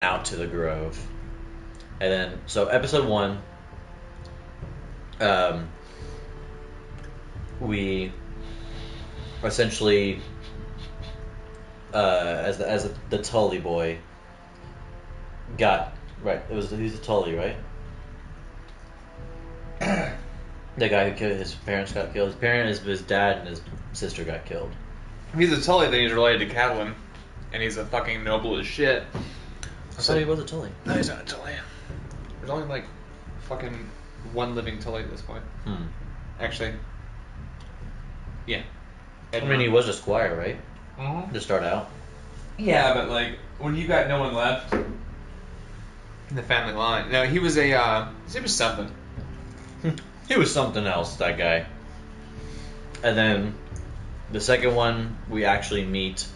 out to the grove. And then, so episode 1, we essentially, as the Tully boy got, right, he's a Tully, right? The guy who killed his parents got killed. His dad and his sister got killed. He's a Tully, then he's related to Catelyn. And he's a fucking noble as shit. I thought he was a Tully. No, he's not a Tully. There's only like fucking one living Tully at this point. Actually. Yeah. I mean, he was a squire, right? Mm-hmm. To start out. Yeah, but like, when you got no one left in the family line. No, he was he was something. He was something else, that guy. And then the second one, we actually meet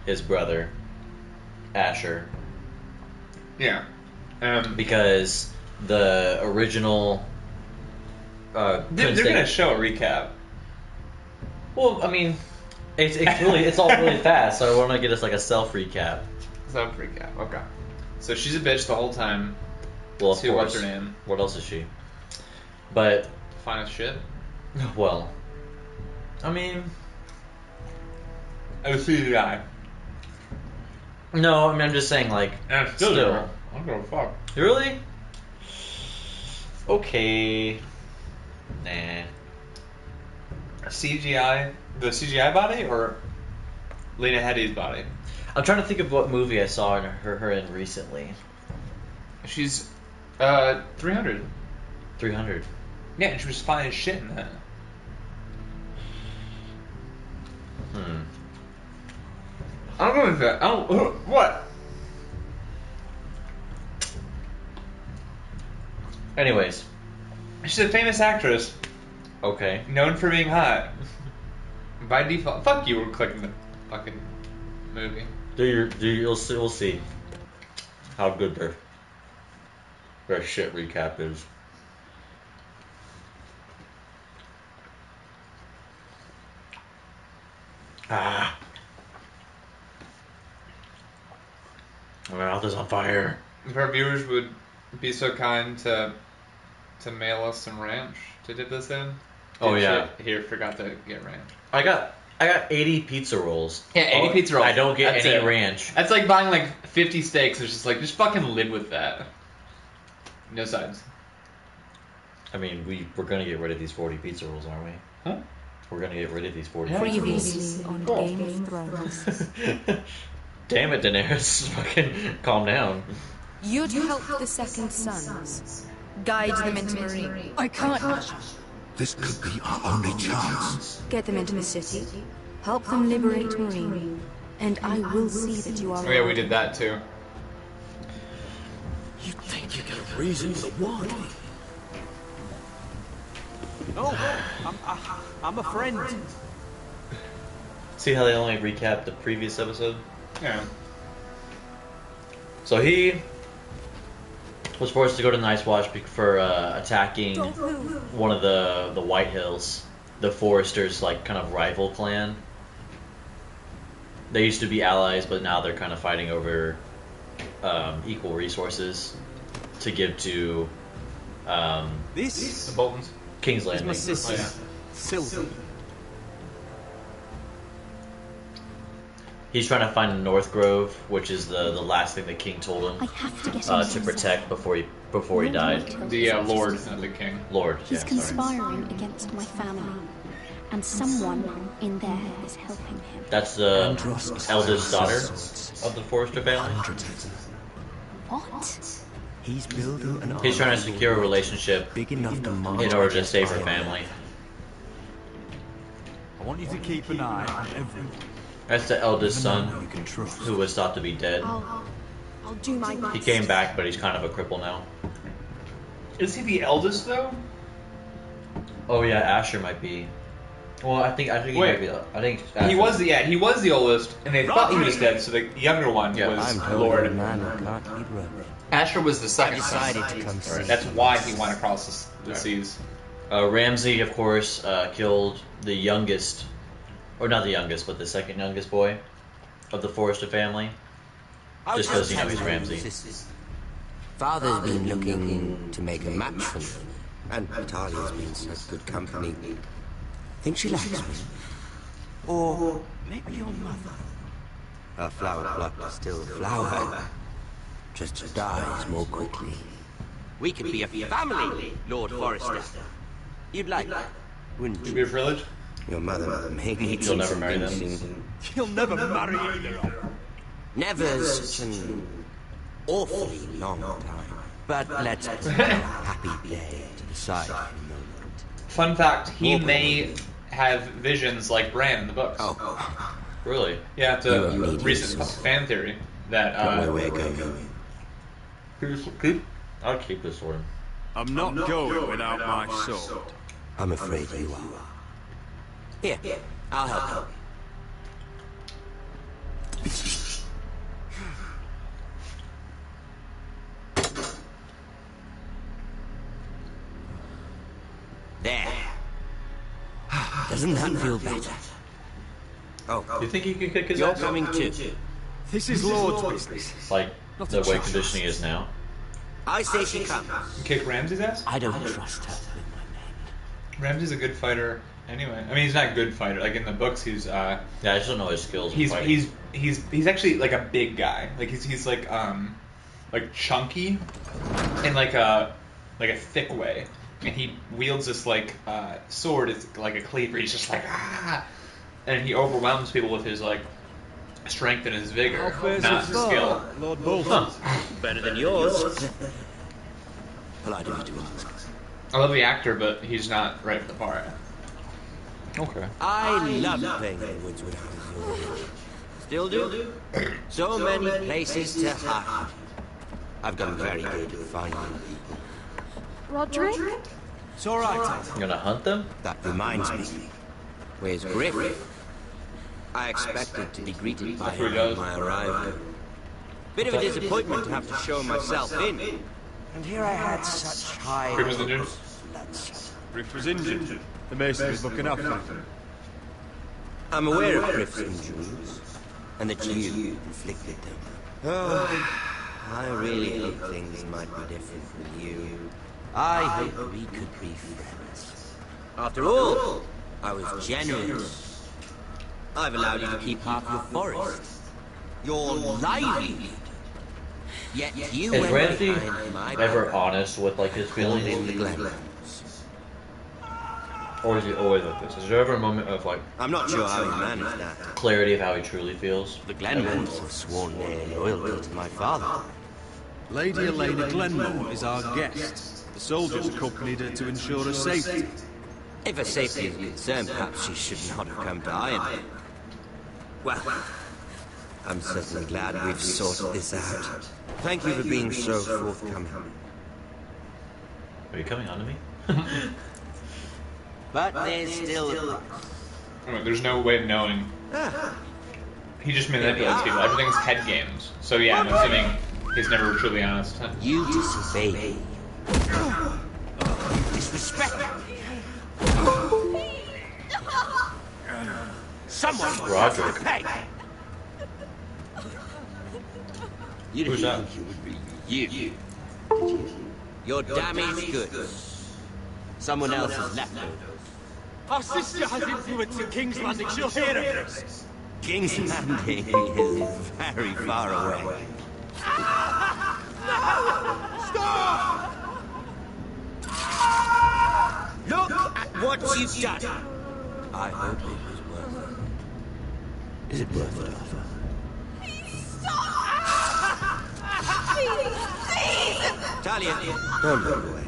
his brother, Asher. Yeah. Because the original... they're going to show a recap. Well, I mean, it's all really fast, so I want to get us like a self-recap. Self-recap, okay. So she's a bitch the whole time. Well, of course. What's her name? What else is she? But... Fine as shit? Well... I mean... Oh, CGI. No, I mean, I'm just saying, like... Still. I don't give a fuck. Really? Okay. Nah. CGI? The CGI body, or Lena Headey's body? I'm trying to think of what movie I saw her in recently. She's 300. 300. Yeah, and she was fine as shit in that. I don't know if that. What? Anyways. She's a famous actress. Okay. Known for being hot. By default. Fuck you, we're clicking the fucking movie. We'll see how good their shit recap is. My mouth is on fire. If our viewers would be so kind to mail us some ranch to dip this in. Oh yeah. Here, forgot to get ranch. I got 80 pizza rolls. Yeah, 80 pizza rolls. I don't get any ranch. That's like buying like 50 steaks. It's just like, just fucking live with that. No sides. I mean, we're gonna get rid of these 40 pizza rolls, aren't we? Huh? We're gonna get rid of these 40 Previously on Game of Thrones. Damn it, Daenerys. Fucking calm down. You'd help the Second Sons. Guide them into Marine. I can't. This could be our only chance. Get them into the city. Help them liberate Marine. And I will see that you are... Oh yeah, we did that too. You think you got a reason to want me? No, I'm a friend. See how they only recapped the previous episode? Yeah. So he was forced to go to Night's Watch for attacking one of the White Hills, the Foresters' like kind of rival clan. They used to be allies, but now they're kind of fighting over equal resources to give to This The Boltons. King's is Landing. my sister, Oh, yeah. Sylvie. He's trying to find the North Grove, which is the last thing the king told I him have to get to protect before he died. The Lord, not the King. Lord, He's yeah, sorry. conspiring against my family, and someone in there is helping him. That's the Andros is eldest daughter swords. of the Forrester family. Hundreds of them. What? He's building an He's trying to army secure a relationship big enough to march in order to against save her Iron family. I want you to keep an eye on everyone. That's the eldest son, You can trust. who was thought to be dead. I'll do my best. He came back, but he's kind of a cripple now. Is he the eldest though? Oh yeah, Asher might be. Well, I think he Wait. might be. I think He Asher- was the oldest, and they thought he was dead. So the younger one Yeah, was I'm Lord. a man who can't eat rubbish. Asher was the second Decided son. to come see. That's why he went across the seas. Ramsay, of course, killed the youngest, or not the youngest, but the second youngest boy of the Forrester family. Just because, you know, he's Ramsay. Father's been looking to make a match for me, and Talia's been such good company. Think she likes me? Or maybe your mother? Her flower pluck still a flower, just dies more quickly. We could be a family, Lord Forrester. You'd like, wouldn't Would it you? be a privilege? Your mother made me You'll never marry them. convincing. You'll never marry either of them. Never's such an awfully long time. But let's put a happy day to the side for a moment. Fun fact, he may have visions like Bran in the books. Oh, Really? Yeah, it's You a need recent this. fan theory that got my way going. I'll keep this sword. I'm not going without my sword. I'm afraid you are. Here, I'll help you. There. Doesn't that feel better? Oh, Do you think he can kick his you're ass? coming too. This is Lord's business. Like, Not the a way child. conditioning is now? I say she comes. kick Ramsay's ass. I don't trust her with my men. Ramsay's a good fighter anyway. I mean, he's not a good fighter. Like in the books, he's Yeah, I just don't know his skills in he's fighting. he's actually like a big guy. Like he's like chunky in like a thick way. And he wields this like sword. It's like a cleaver. He's just like and he overwhelms people with his like strength and his vigor, not his skill. Lord Bolton. Better than yours. Well, I do have to ask. I love the actor, but he's not right for the part. Okay. I love playing in the woods when I was your age. Still do. So many places to hide. I've gotten very good at finding people. Roderick? It's all right, Tom. You gonna hunt them? That reminds me. Where's Griff? I expected to be greeted by him on my arrival. Bit of a disappointment to have to show myself in. And here I had such high Griff was injured? hopes. Griff was injured. The mason was looking after him. I'm aware of Griff's injuries, and that you inflicted them. Oh, I really hope things might be different with you. I hope we could be friends. After all, I was generous. I've allowed you to keep half your forest, your livelihood. Yet you Is went Ramsay behind my ever back, honest with, like, his feelings? in the Glenlands. Or is he always like this? Is there ever a moment of, like, I'm not sure how he managed that. clarity of how he truly feels? The Glenlands have sworn their loyalty to my father. Lady Elena Glenmore is our guest. The soldiers accompanied her to ensure her safety. If her safety is concerned, perhaps she should not have come to Iron. Well, I'm certainly glad we've sorted this out. Thank you for being so forthcoming. Are you coming on to me? But there's still a price. Anyway, there's no way of knowing. He just manipulates people. Everything's head games. So yeah, I'm assuming he's never truly honest. You disobey me. Disrespect me. Someone Roderick. Hey! You Who's didn't that? think it would be you. Your damaged goods. Someone else's leftovers. Our sister has influence in King's Landing. She'll hear of this. King's Landing is very far away. Look at what you've done. I hope it was worth it. Is it worth it, Arthur? Talia, don't look away.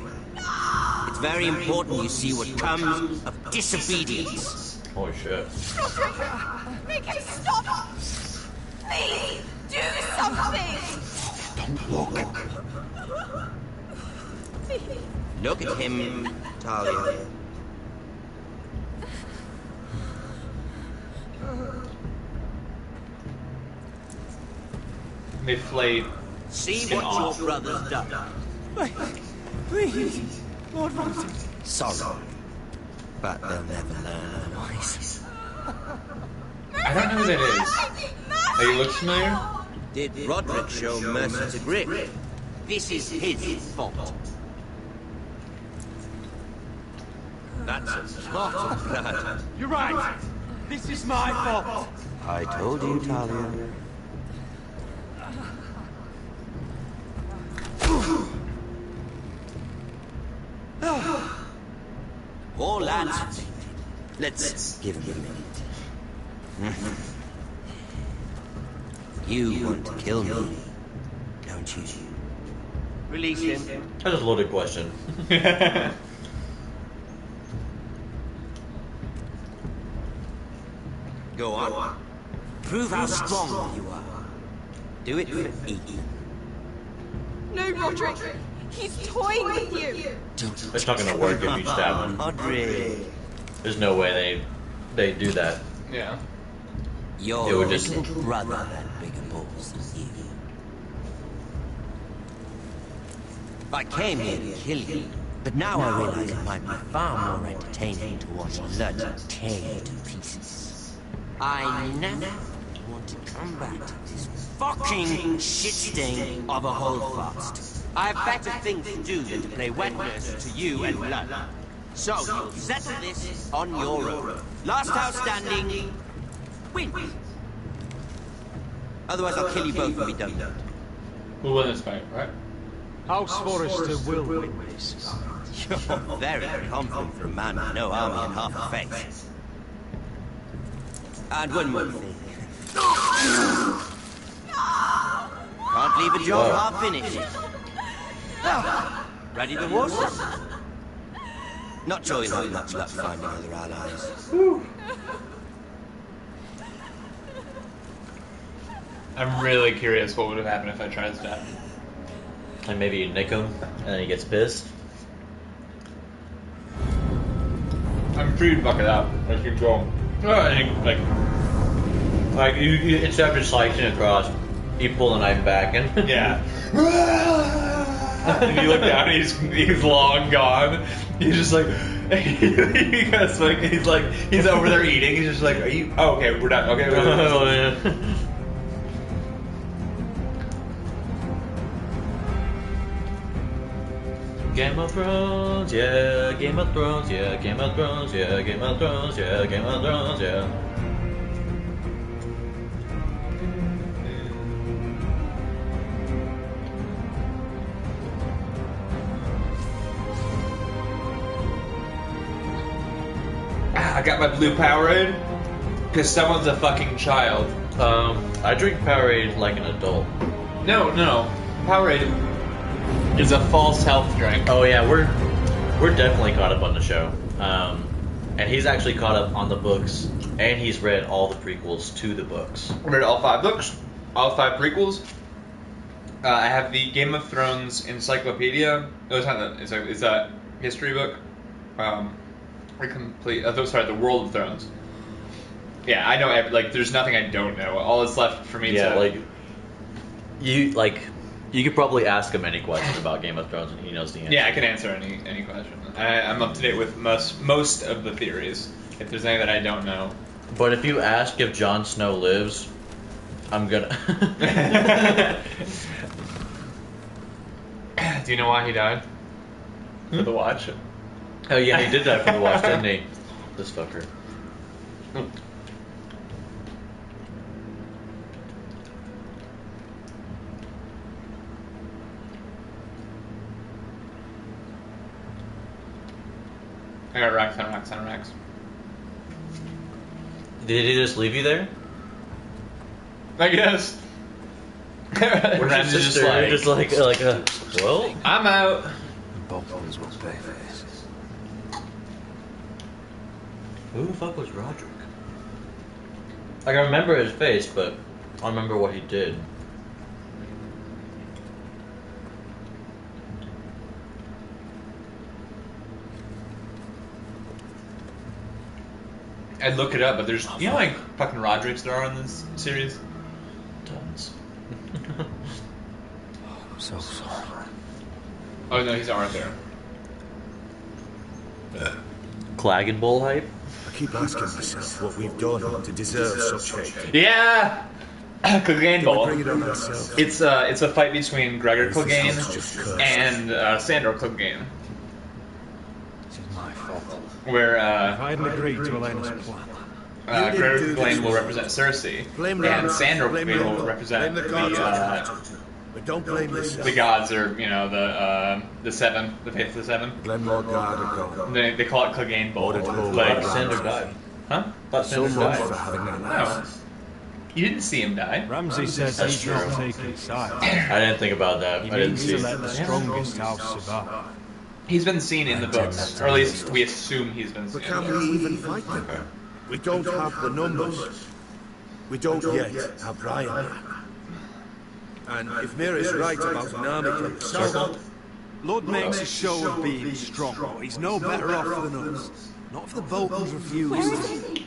It's very important you see what comes of disobedience. Holy shit. Make him stop! Please, do something! Don't look. Look at him, Talia. They flay. See what your brother's done. Please, Lord Ramsay. Sorry. But they'll never learn otherwise. I don't know who that is. He looks familiar. Did Roderick show mercy to Griff? This is his fault. That's a lot of blood. You're right. This is my fault. I told you, Talia. All lads, let's give him a minute. You want to kill me, don't you? Release him. That's a loaded question. Go on. Prove how strong you are. Do it for Iggy. No, Roderick. He's toying with you. It's not gonna work if you stab him. Roderick. There's no way they do that. Yeah. Your It would just- little brother had bigger balls than you. I came here to kill you, but now I realize it might be far more entertaining to watch blood tear to pieces. I never want to come back to this fucking shit stain of a holdfast. I have better things to do than to play wet nurse to you and blood. So you'll settle this on your own. Last house standing wins. Otherwise I'll kill you both and be done with it. We'll win this fight, right? House Forrester will win this. You're very confident for a man with no army and half a face. And one more thing. Can't leave a job half finished. Ready the horses? Not sure you'll have much luck finding other allies. I'm really curious what would have happened if I tried to stab him. And maybe you nick him, and then he gets pissed. I'm free to fuck it up. I keep going. Like you instead of just slicing across, you pull the knife back and Yeah. And you look down, he's long gone. He's just like, he's over there eating. He's just like, are you? Oh, okay, we're done. Okay, Game of Thrones, yeah, Game of Thrones, yeah, Game of Thrones, yeah, Game of Thrones, yeah, Game of Thrones, yeah. I got my blue Powerade because someone's a fucking child. I drink Powerade like an adult. No, Powerade is a false health drink. Oh yeah, we're definitely caught up on the show. And he's actually caught up on the books, and he's read all the prequels to the books. I read all 5 books, all 5 prequels. I have the Game of Thrones encyclopedia. No, it's not. It's a history book. The World of Thrones. Yeah, I know. There's nothing I don't know. All that's left for me to. You could probably ask him any question about Game of Thrones, and he knows the answer. Yeah, I can answer any question. I'm up to date with most of the theories. If there's any that I don't know. But if you ask if Jon Snow lives, I'm gonna. Do you know why he died? For the watch. Oh yeah, he did that for the watch, didn't he? This fucker. I got racks on racks on racks. Did he just leave you there? I guess. Where's your Ren's sister? Just like, well, I'm out. Both of us will pay for this. who the fuck was Roderick? Like, I remember his face, but I don't remember what he did. I'd look it up, but there's you know like fucking Rodericks there are in this series. Tons. I'm so sorry. Oh no, he's Arthur. Clag and Bull hype? I keep asking myself what we've done to deserve such hate. Yeah. Clegane Bowl. Bring it on ourselves. It's a fight between Gregor This house Clegane just cursed. and Sandor Clegane, This is my fault. where If I hadn't agreed to Elena's plan. Gregor do this, Clegane will Lord. represent Cersei, Blame and Randall. Sandor Blame Clegane will Randall. represent Blame the gods. But don't blame yourself. the gods, or the seven, the faithful seven. Glenmore Guard are gone. They call it Clegane Bowl. Ordered home Like, by Sandor died. huh? Thought So Sandor much died. for having an No, ass. you didn't see him die. Ramsay says That's he's not true. taking sides. I didn't think about that. He I didn't needs see. to let the strongest house survive. He's been seen in the books, or at least we assume he's been But seen. can we even fight them? We don't have the numbers. We don't yet have Brian back. And if Mira's right about an army from the south, Lord makes a show of being strong, but he's no better off than us. Not if the Boltons refuse. Where is he?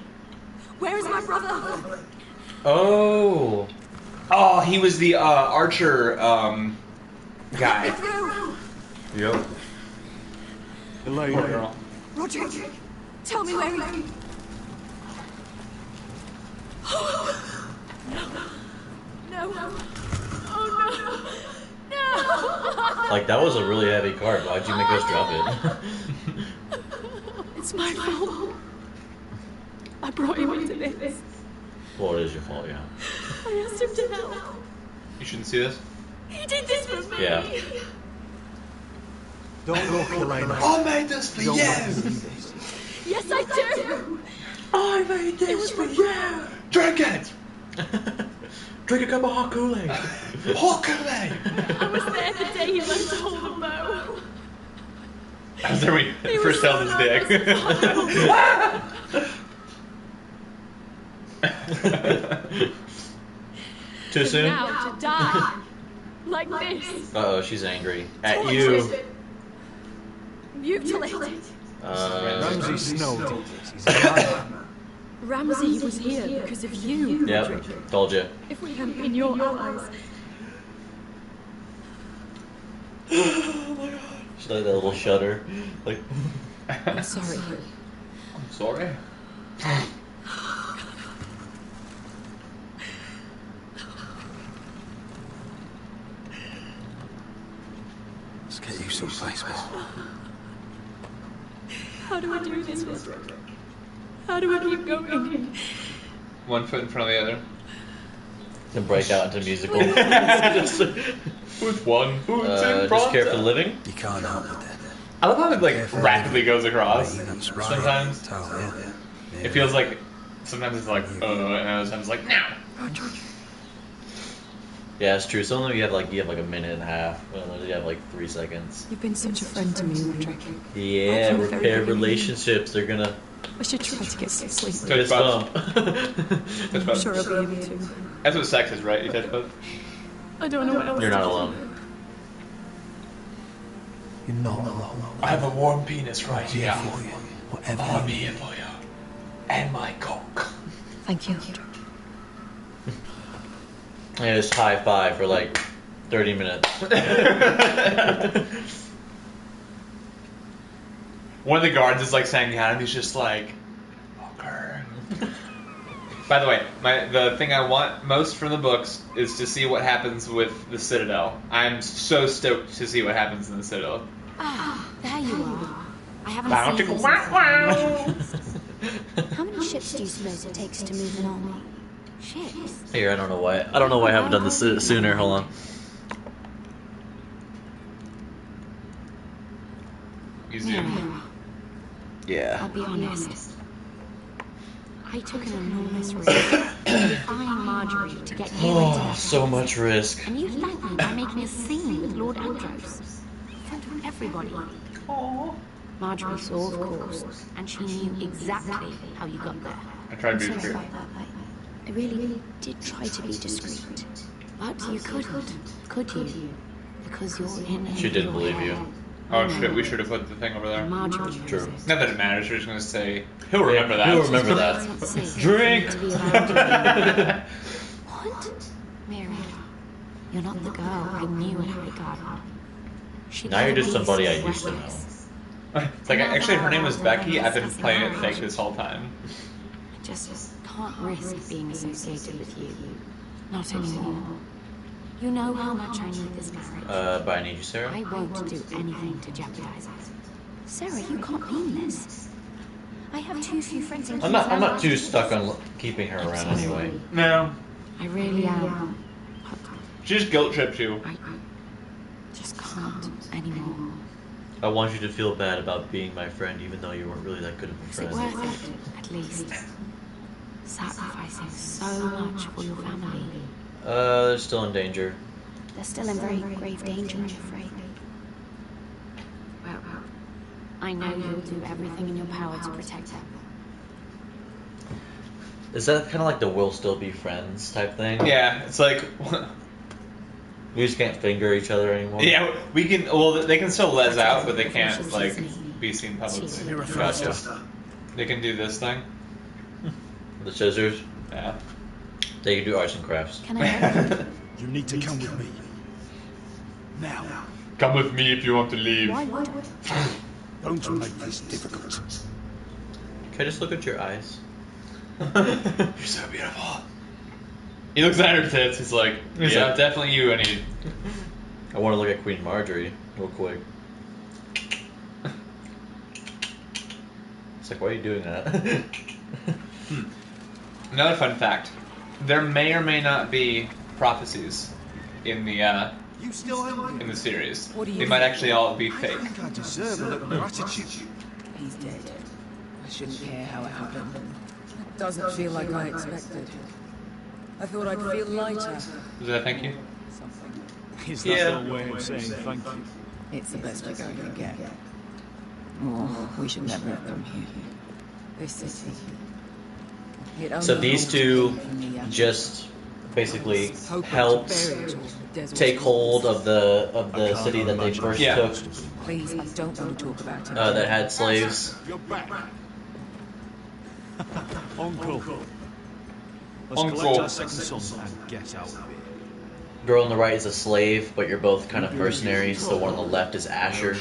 Where is my brother? Oh. Oh, he was the archer guy. Through. Yep. Elena, Girl. Roderick, tell me where he... No. Oh no. No. Like, that was a really heavy card. Why'd you make us drop it? It's my fault. I brought him into this. Well, it is your fault, yeah. I asked him to help. You shouldn't see this. He did this for me. Yeah. don't look, Elena. I made this for Don't you. let me do this. Yes, I do. I made this for you. Drink it. Drink a cup of hot Kool-Aid. Hot Kool-Aid. I was there the day he learned to hold a bow. After we He was first so held his dick. Too And soon? now to die. Like this. Uh-oh, she's angry. At Tortured. you. Mutilated. Ramsay Snow did this. He's a liar. Ramsay was here because of you, Roderick. Yep, told you. If we hadn't been your allies, She's like that little shudder. Like, I'm sorry. I'm sorry. Let's get you someplace, boy. How do we do this, Roderick? How do we keep going? One foot in front of the other. and break out into musical. Who's one? Who's in front? Just care for the living? You can't help it then. I love how it like rapidly goes across. That's right. Sometimes it feels like sometimes it's like and other times it's like now. Yeah, it's true. Some of them you have like a minute and a half. Others you have like 3 seconds. You've been such a friend to me, Roderick. Yeah, From the very repair beginning. relationships. They're gonna I should try to get some sleep. Touch fist butts. bump. Touch I'm butts. sure I'll be able to. That's what sex is, right? You touch butts. I don't know what else You're to not do. alone. You're not alone. I have a warm penis right Here here. for you. Whatever. I'm here for you. And my cock. Thank you, Roderick. Yeah, just high five for like 30 minutes. One of the guards is like saying yeah, and he's just like, fucker. By the way, the thing I want most from the books is to see what happens with the Citadel. I'm so stoked to see what happens in the Citadel. Ah, there you are. I haven't Bow, seen chicka, you wow, since wow. How many ships do you suppose it takes to move an army? Ships? Here, I don't know why. I don't know why I haven't done this sooner. Hold on. Easy. Mira, I'll Yeah. be honest. I took an enormous risk defying Marjorie to get you into Oh, that so house. much risk. And you thanked me by making a scene with Lord Andros in front of everybody. Marjorie saw, of course, and she knew exactly how you got there. I tried to be Sorry discreet. about that. I really did try to be discreet. But you couldn't, could you? Because you're in She didn't believe you. Oh shit, we should have put the thing over there. And Marjorie knows True. it. Not that it matters, we're just gonna say, he'll remember that. He'll remember It's that. not safe Drink! to be around you. What? Miriam, you're not the girl I knew at Highgarden. She Now you're just always somebody I used to know. reckless. It's like, actually, her name was Becky. I've been playing it fake this whole time. I just can't risk being associated with you. Not anymore. You know how much I need this marriage. But I need you, Sarah. I won't do anything to jeopardize it. Sarah, you can't mean this. I have too few friends in I'm not too stuck on keeping her around anyway. No. I really am. She just guilt tripped you. I just can't anymore. I want you to feel bad about being my friend, even though you weren't really that good of a Is it friend. worth it, at least? Sacrificing so much for your family. They're still in danger. They're still in very grave danger, I'm afraid. Well, I know you'll do everything in your power to protect them. Is that kind of like the we'll still be friends type thing? Yeah, it's like. We just can't finger each other anymore? Yeah, we can. Well, they can still les out, but they can't like be seen publicly. Gotcha. They can do this thing. The scissors? Yeah. They can do arts and crafts. Can I help? You need to come with me. Now. Come with me if you want to leave. Why would Don't make this difficult. Can I just look at your eyes? You're so beautiful. He looks at her tits. He's like, yeah, definitely you. And he. I want to look at Queen Marjorie real quick. It's like, why are you doing that? Another fun fact: there may or may not be prophecies in the You still angry? in the series. What do you They might think? actually all be I fake. think I deserve a little gratitude. He's dead. I shouldn't care how it happened. It doesn't feel like I expected. I thought I'd feel lighter. Is that thank you? Something. Is Yeah. that the way of saying thank you? It's the best we're going to get. Oh, we should never have come here. This city. It So only these holds two pain for me, and just basically hoping to helped bury it all, desert take hold of the I can't city that they imagine. first Yeah. took Please, I don't want to talk about it. that had slaves. You're back. Uncle. Let's Uncle. collect our second son and get out of here. Girl on the right is a slave, but you're both kind of mercenaries. The one on the left is Asher.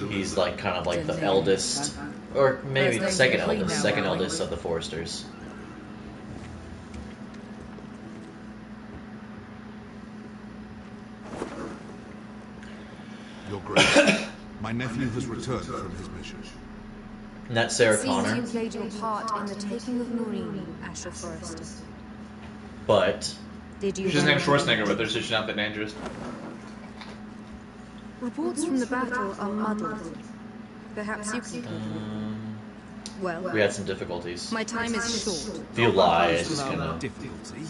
He's like kind of like the eldest, or maybe the second eldest of the Foresters. Your Grace, my nephew has returned from his mission. And that's Sarah Seems Connor. you played your part in the taking of Noreen, Asher Forrester. But Did you? She's then- named Schwarzenegger, but she's not that dangerous. Reports from the battle are muddled. Perhaps you can confirm. Well, we had some difficulties. my time is short. If you lie, it's It's just without gonna. difficulty,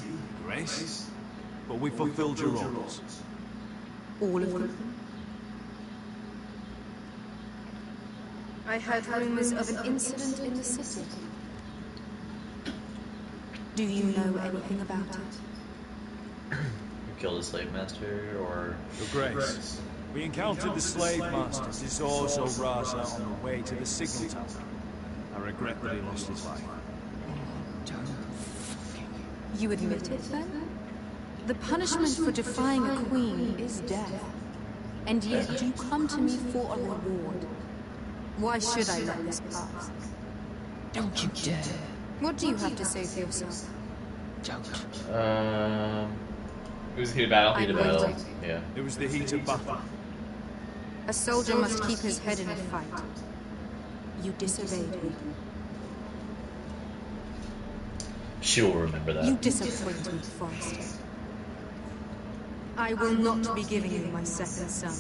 Grace. But we fulfilled your orders. All of them. I heard rumors of an incident in the city. Do you know anything about it? You killed a slave master, or Your Grace, we encountered the slave master Zizorzo Raza on the way to the signal tower. I regret that he lost his life. You admit it, then? The punishment for defying a queen is death. And yet you come to me for a reward. Why should I let this pass? Don't you dare. What do you have to say for yourself? Don't. It was a heated battle. I'm Well, waiting. yeah. It was the heat of battle. A soldier must keep his head in a fight. You disobeyed me. She will remember You that. disappoint me, Forrester. I will not be giving you my second son.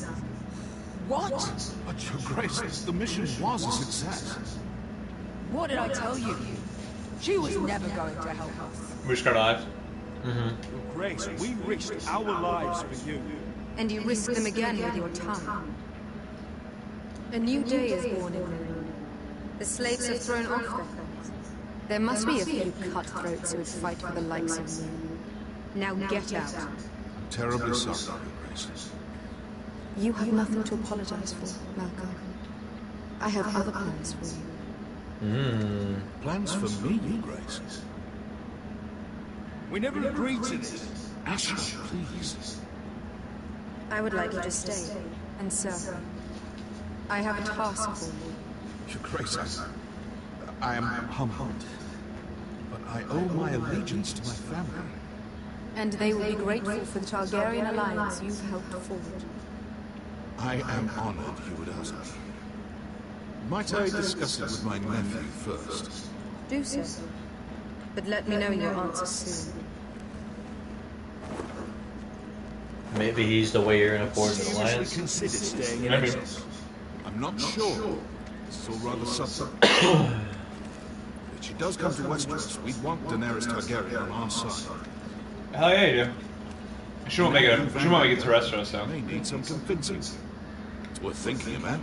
What? But Your Grace, the mission was a success. What did I tell you? She was never going to help us. Wish card alive. Your Grace, we risked our lives for you. And you risk them again with your tongue. A new day is born in Marine. The slaves have thrown off their thongs. There must be a few cutthroats who would fight for the likes of me. Now get out. I'm terribly sorry, Your Grace. You have nothing to apologize for, Malcolm. I have other plans for you. Plans for me, Your Grace? We never agreed to this. Asher, please. I would like you to stay and serve me. I have a task for you. Your Grace, I am humbled. But I owe my allegiance to my family. And they will be grateful for the Targaryen alliance you've helped forge. I am honored you would ask me. Might I discuss it with my nephew first? Do so. But let me know your answer soon. Maybe he's the way you're gonna forge an Seriously alliance. consider staying in Maybe. Essos. I'm not sure. It's still rather subtle. If she does come to Westeros, we'd want Daenerys Targaryen on our side. Hell yeah, you do. She won't make it to Westeros, so. May need some convincing. It's worth thinking about.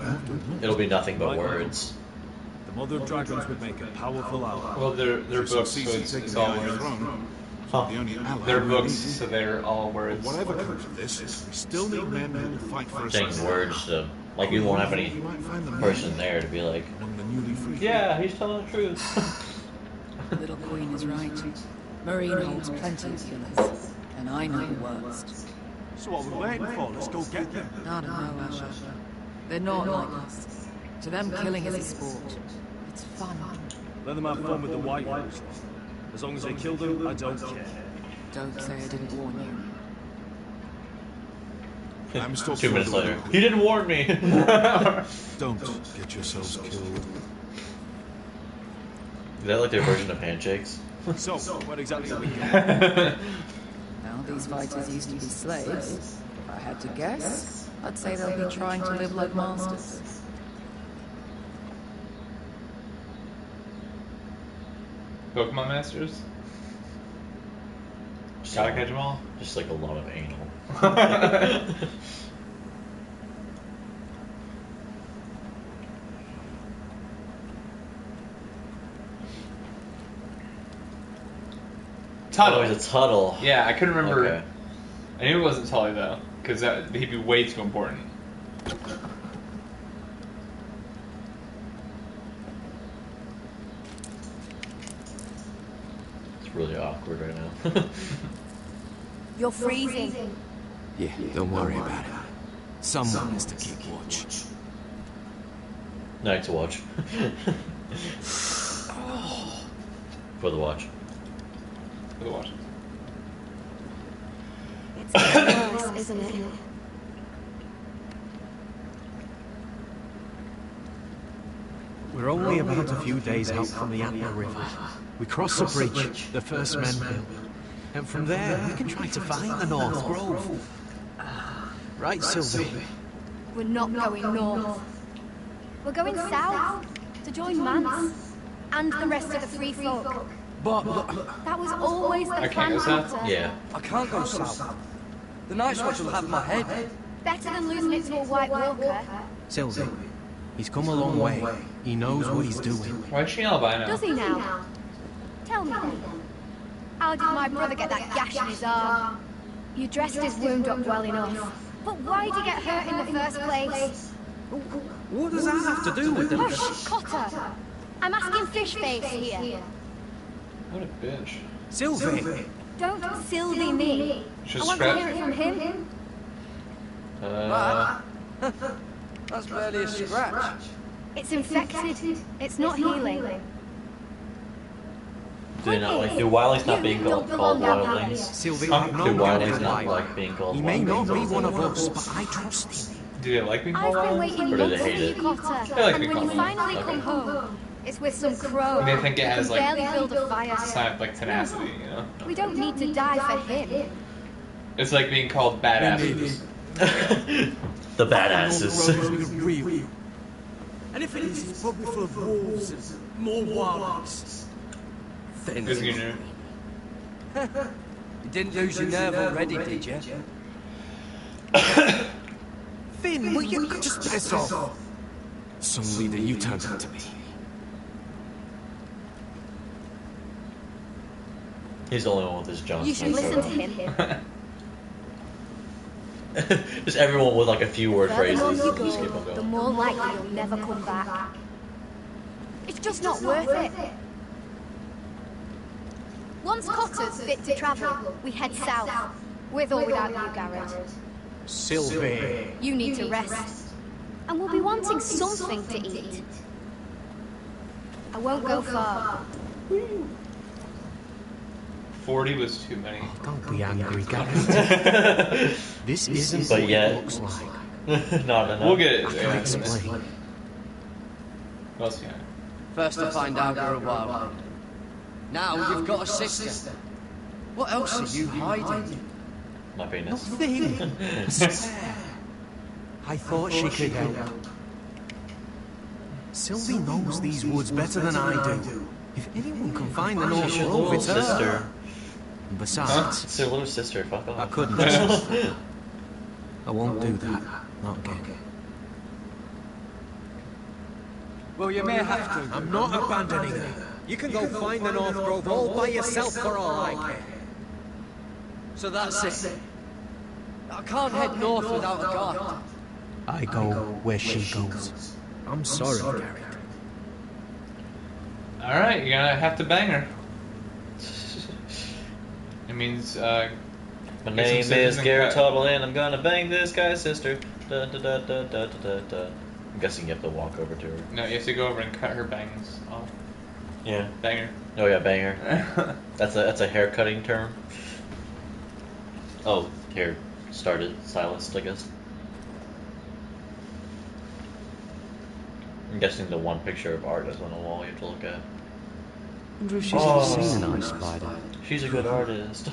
It'll be nothing but words. The Mother of Dragons would make a powerful ally. Well, they're books, so it's all words. Huh. The only ally They're we books, need. so they're all words. Whatever comes of this, we still need men who will fight for us. Saying words to, like, you won't have any person there to be like, Among the newly freed. yeah, he's telling the truth. Little Queen is right. Marine holds plenty of killers, and I know the worst. So what we're waiting for? Let's go get them. I don't know, Asher. They're not like us. To them, killing is a sport. It's fun. Let them have fun with the White Walkers. As long as they kill them, I don't care. Don't say I didn't warn you. I'm still 2 minutes further later, away. he didn't warn me. Don't get yourselves killed. Is that like their version of handshakes? So, what exactly are we doing? Now, these fighters used to be slaves. If I had to guess, I'd say they'll be trying to live like masters. Pokemon Masters? Gotta catch them all? Just like a lot of anal. Tuttle. Oh, it's a Tuttle. Yeah, I couldn't remember. Okay. I knew it wasn't Tully though, because he'd be way too important. It's really awkward right now. You're freezing. Yeah, don't worry about it. Someone has to keep watch. Night to watch. For the watch. For the watch. It's getting worse, isn't it? We're only about a few days out from the Atma River. We cross the bridge the first men built. And from there, we can try to find the North Grove. Right, Sylvie? We're not going north. We're going south to join Mance and the rest of the Free Folk. But look, That was always the I plan, can't go south? Peter. Yeah. I can't go south. The Night's Watch will have my head. Better than losing it to a White Walker. Sylvie, he's come a long way. He knows what he's doing. Why is she albino? Does he now? Tell me then. How did my brother get that gash in his arm? You dressed his wound up well enough. But why did he get hurt in the first place? What does that have to do with the... Hush, Cotter. I'm asking Fishface here. What a bitch. Sylvie! Don't Sylvie me. Just I want to hear it from him. That's barely a scratch. It's infected. It's not healing. Do they not like? Do wildlings not being called wildlings? Sylvie, Huh? I've Do known wildlings him for a not while. like being called He may not be wildlings? one of us, but I trust him. Do they like being I've called been out? waiting Or do they months for hate you, it? Cotter. They like And being when you called out. finally Okay. come home, it's with some crow. They think it who has, can like, barely build a fire. Sign of like tenacity, you know? We don't need to die for him. It's like being called badasses. The badasses. Real. And if it is, it's probably full of wolves and more wildlings. Isn't you new? You didn't lose your nerve already, did you? Finn, will you just piss off? Some leader you turned out to be. He's the only one with his Jon You should Snow listen to sword him. on. Just everyone with like a few word The phrases. further Just north keep you on go, the going. more likely you'll never come back. It's just not worth it. Once Cotter's fit to travel, we head south. With or without you, Garrett. Sylvie. You need to rest. And we'll be wanting something to eat. I won't go far. 40 was too many. Oh, don't be angry, Garrett. This isn't But what yet- it looks like. Not enough. We'll get it. I Yeah, can't explain. What else you got? First to find out you're a wildling. Now you've got a sister. What else are you hiding? My penis. Nothing. I swear. I thought she could help. Sylvie knows these woods better than I do. If anyone can find the North She's your Grove, little it's her. sister. And besides, It's your little sister. Fuck off. I couldn't. I won't do that. Not again. Well, you may have to. I'm not abandoning her. You can go find the North Grove all by yourself for all I care. So that's it. I can't head north without a guide. I go where she goes. I'm sorry, Garrett. Alright, you're gonna have to bang her. It means, My Get name some is scissors Garrett and cut. Tuttle, and I'm gonna bang this guy's sister. Da, da, da, da, da, da, da. I'm guessing you have to walk over to her. no, you have to go over and cut her bangs off. Yeah. Bang her. Oh yeah, banger. That's a hair cutting term. Oh, hair started stylist, I guess. I'm guessing the one picture of art is on the wall you have to look at. Wonder if she's ever seen an ice spider. She's a good artist.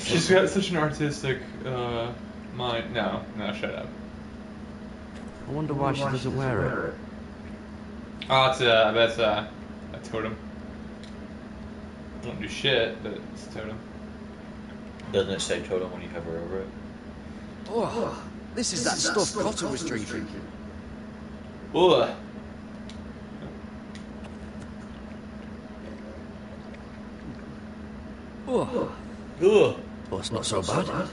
She's got such an artistic, mind. No, shut up. I wonder why she doesn't wear it. Oh, that's a totem. Don't do shit, but it's a totem. Doesn't it say totem when you hover over it? Oh, this is that stuff Cotter was drinking. Ugh. Oh, Ugh. Well, it's not so bad.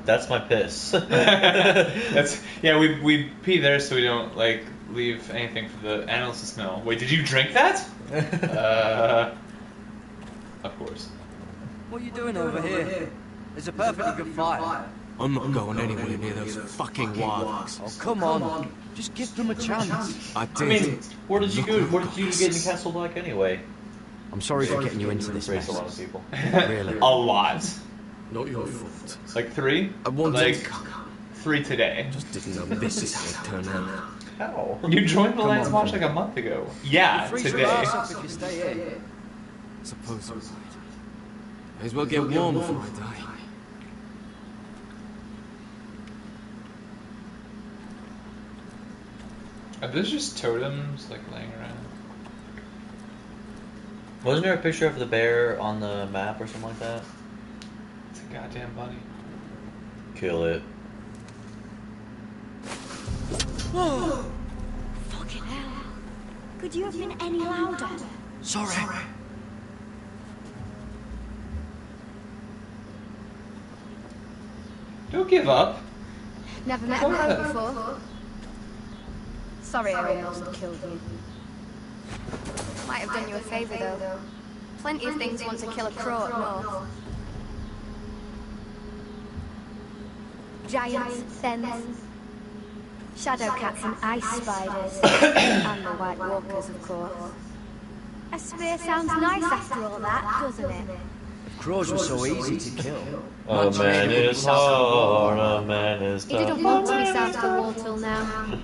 That's my piss. That's we pee there so we don't like leave anything for the animals to smell. Wait, did you drink that? Of course. what are you doing over here? There's a perfectly good fire. I'm not going anywhere near those fucking wildlings. Oh, come on. Just give them a chance. I I did. mean, where did you go? Where did you get in Castle Black anyway? I'm sorry for getting you into this Raised a mess. lot of people. Really. A lot. Not your fault. Like 3? I wanted like to... 3 today. Just didn't know this is how it turned out. How? You joined the Lions Watch like a month ago. Yeah, Freeze your today. ass up if you stay here. Suppose you're right. May as well get warm before I die. Are those just totems like laying around? Wasn't there a picture of the bear on the map or something like that? It's a goddamn bunny. Kill it. Fucking hell. Could you have been any louder? Sorry. Don't give up. Never met a crow before. Sorry I almost killed you. Might have done you a favour though. Plenty of things want to kill a crow up north. Giants, thens, shadow cats and ice spiders. And the white walkers, of course. A spear sounds nice after all that, doesn't it? Crows were so easy to kill. A man is hard, a man is He tough. didn't want to be south of the wall till now.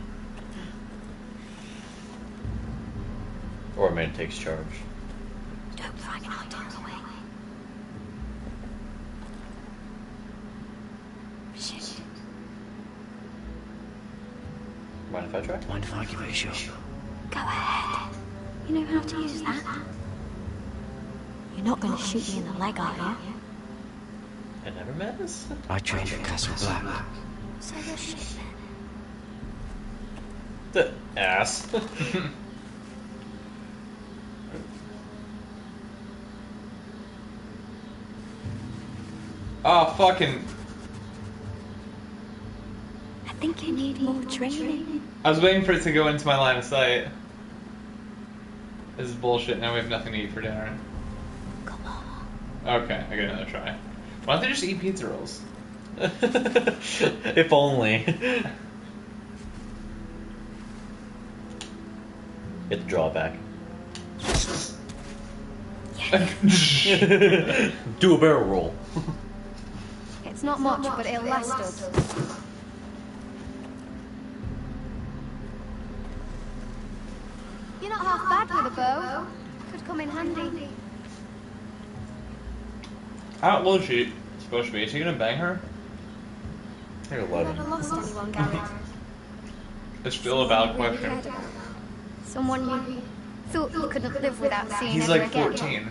Or a man takes charge. Don't find out down the way. Shit. Mind if I try? Mind if I give it a shot? Go ahead. You know how to use that? You're not going to shoot me in the leg, are you? I never miss. I trained at Castle Black. So you're shit then. The ass. Oh, fucking. I think you need more training. I was waiting for it to go into my line of sight. This is bullshit. Now we have nothing to eat for dinner. Come on. Okay, I got another try. Why don't they just eat pizza rolls? If only. You have to draw it back. Yes. Do a barrel roll. It's not much, but it'll last us. You're not half bad with a bow. Could come in handy. How old is she supposed to be? Is he gonna bang her? I think I've 11. never lost anyone, Garrett. It's still a valid Someone you really question. cared about. Someone you thought you couldn't live without seeing He's ever like again. 14.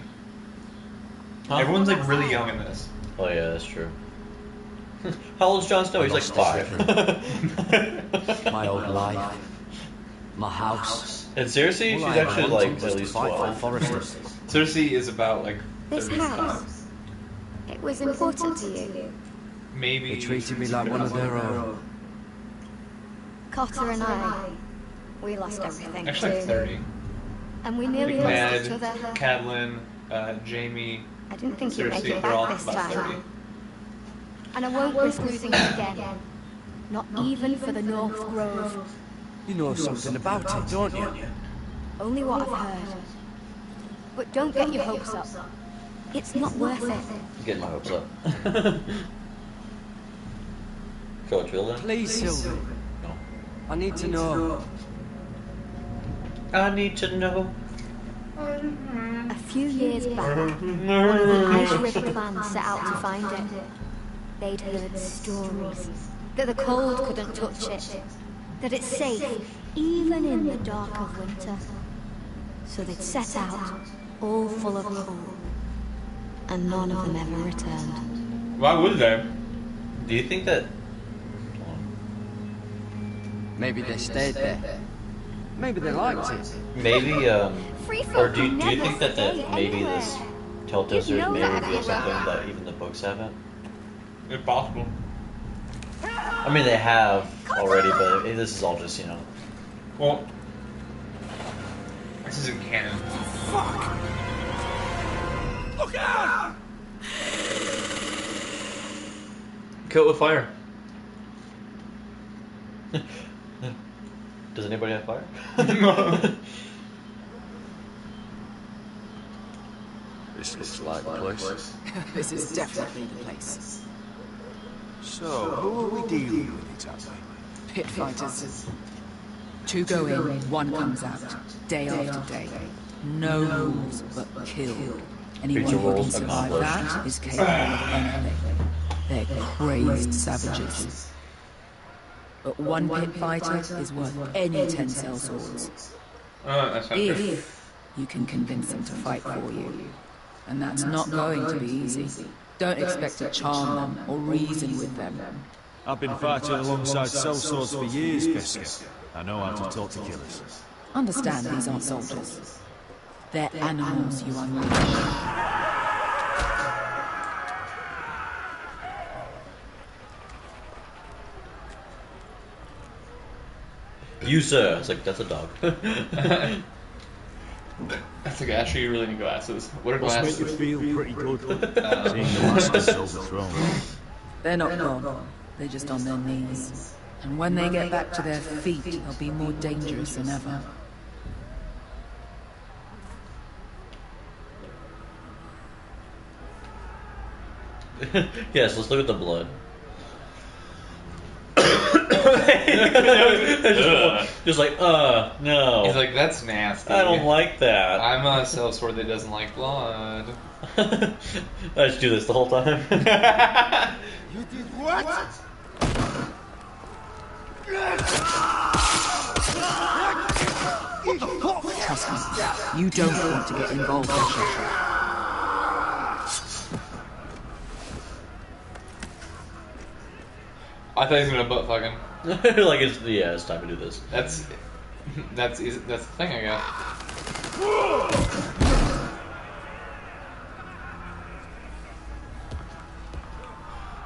Huh? Everyone's like really young in this. Oh yeah, that's true. How old's Jon Snow? He's like 5. My old life. My house. And Cersei, she's All I ever actually wanted like was at to least fight for 12. Foresters. Cersei is about like This 35. house, it was important to you. Maybe. They treated me like one of their own. Cotter and I, we lost everything Actually, like too. 30. And we nearly Ned, lost each other. Catelyn, Jamie, I didn't think you'd make Cersei, it they're all back this about 30. time. And I won't risk losing it again. Not even for the North Grove. You know something about it, don't you? Only what I've heard. But don't get your hopes up. It's not worth it. Getting my hopes up. Coach, feel that? Please, Sylvie. No. I need to know. I need to know. A few years back, one of the Ice River clan set out to find it. They'd heard stories that the cold couldn't touch it, that it's safe even in the dark of winter. So they'd set out, all full of hope, and none of them ever returned. Why would they? Do you think that? Maybe they stayed there. Maybe they liked it. Maybe Free folk or do you never think that stay maybe anywhere. this Telltale You'd series know may that if reveal you something were- that even the books haven't? If possible. I mean, they have already, but this is all just Well, this isn't canon. Look out! Kill it with fire. Does anybody have fire? This looks like the place. This is definitely the place. So, who are we dealing with exactly? Pit fighters. 2 go in, 1 comes out. Day after day. No rules, but kill. Anyone Pizza who can rolls survive accomplished. that is capable of anything. They're crazed savages. But 1 pit fighter is worth any 10 cell swords. That's not true. If you can convince them to fight for you. And that's not going to be easy. Don't expect to charm them or reason with them. I've been fighting alongside sellswords for years, Biscuit. I know how to talk to killers. Understand these aren't soldiers. They're animals you unleash. You sir. It's like that's a dog. That's like, actually, you really need glasses. What are Must make glasses? you feel pretty good. Seeing the masters overthrown. They're not gone. They're just on their knees. And when they get back to their feet, they'll be more dangerous than ever. Yes, let's look at the blood. just like, no. He's like, that's nasty. I don't like that. I'm a sellsword that doesn't like blood. I just do this the whole time. You did what? Trust me, you don't want to get involved in shit. I thought he was gonna butt fuck him. Like it's time to do this. That's the thing I got.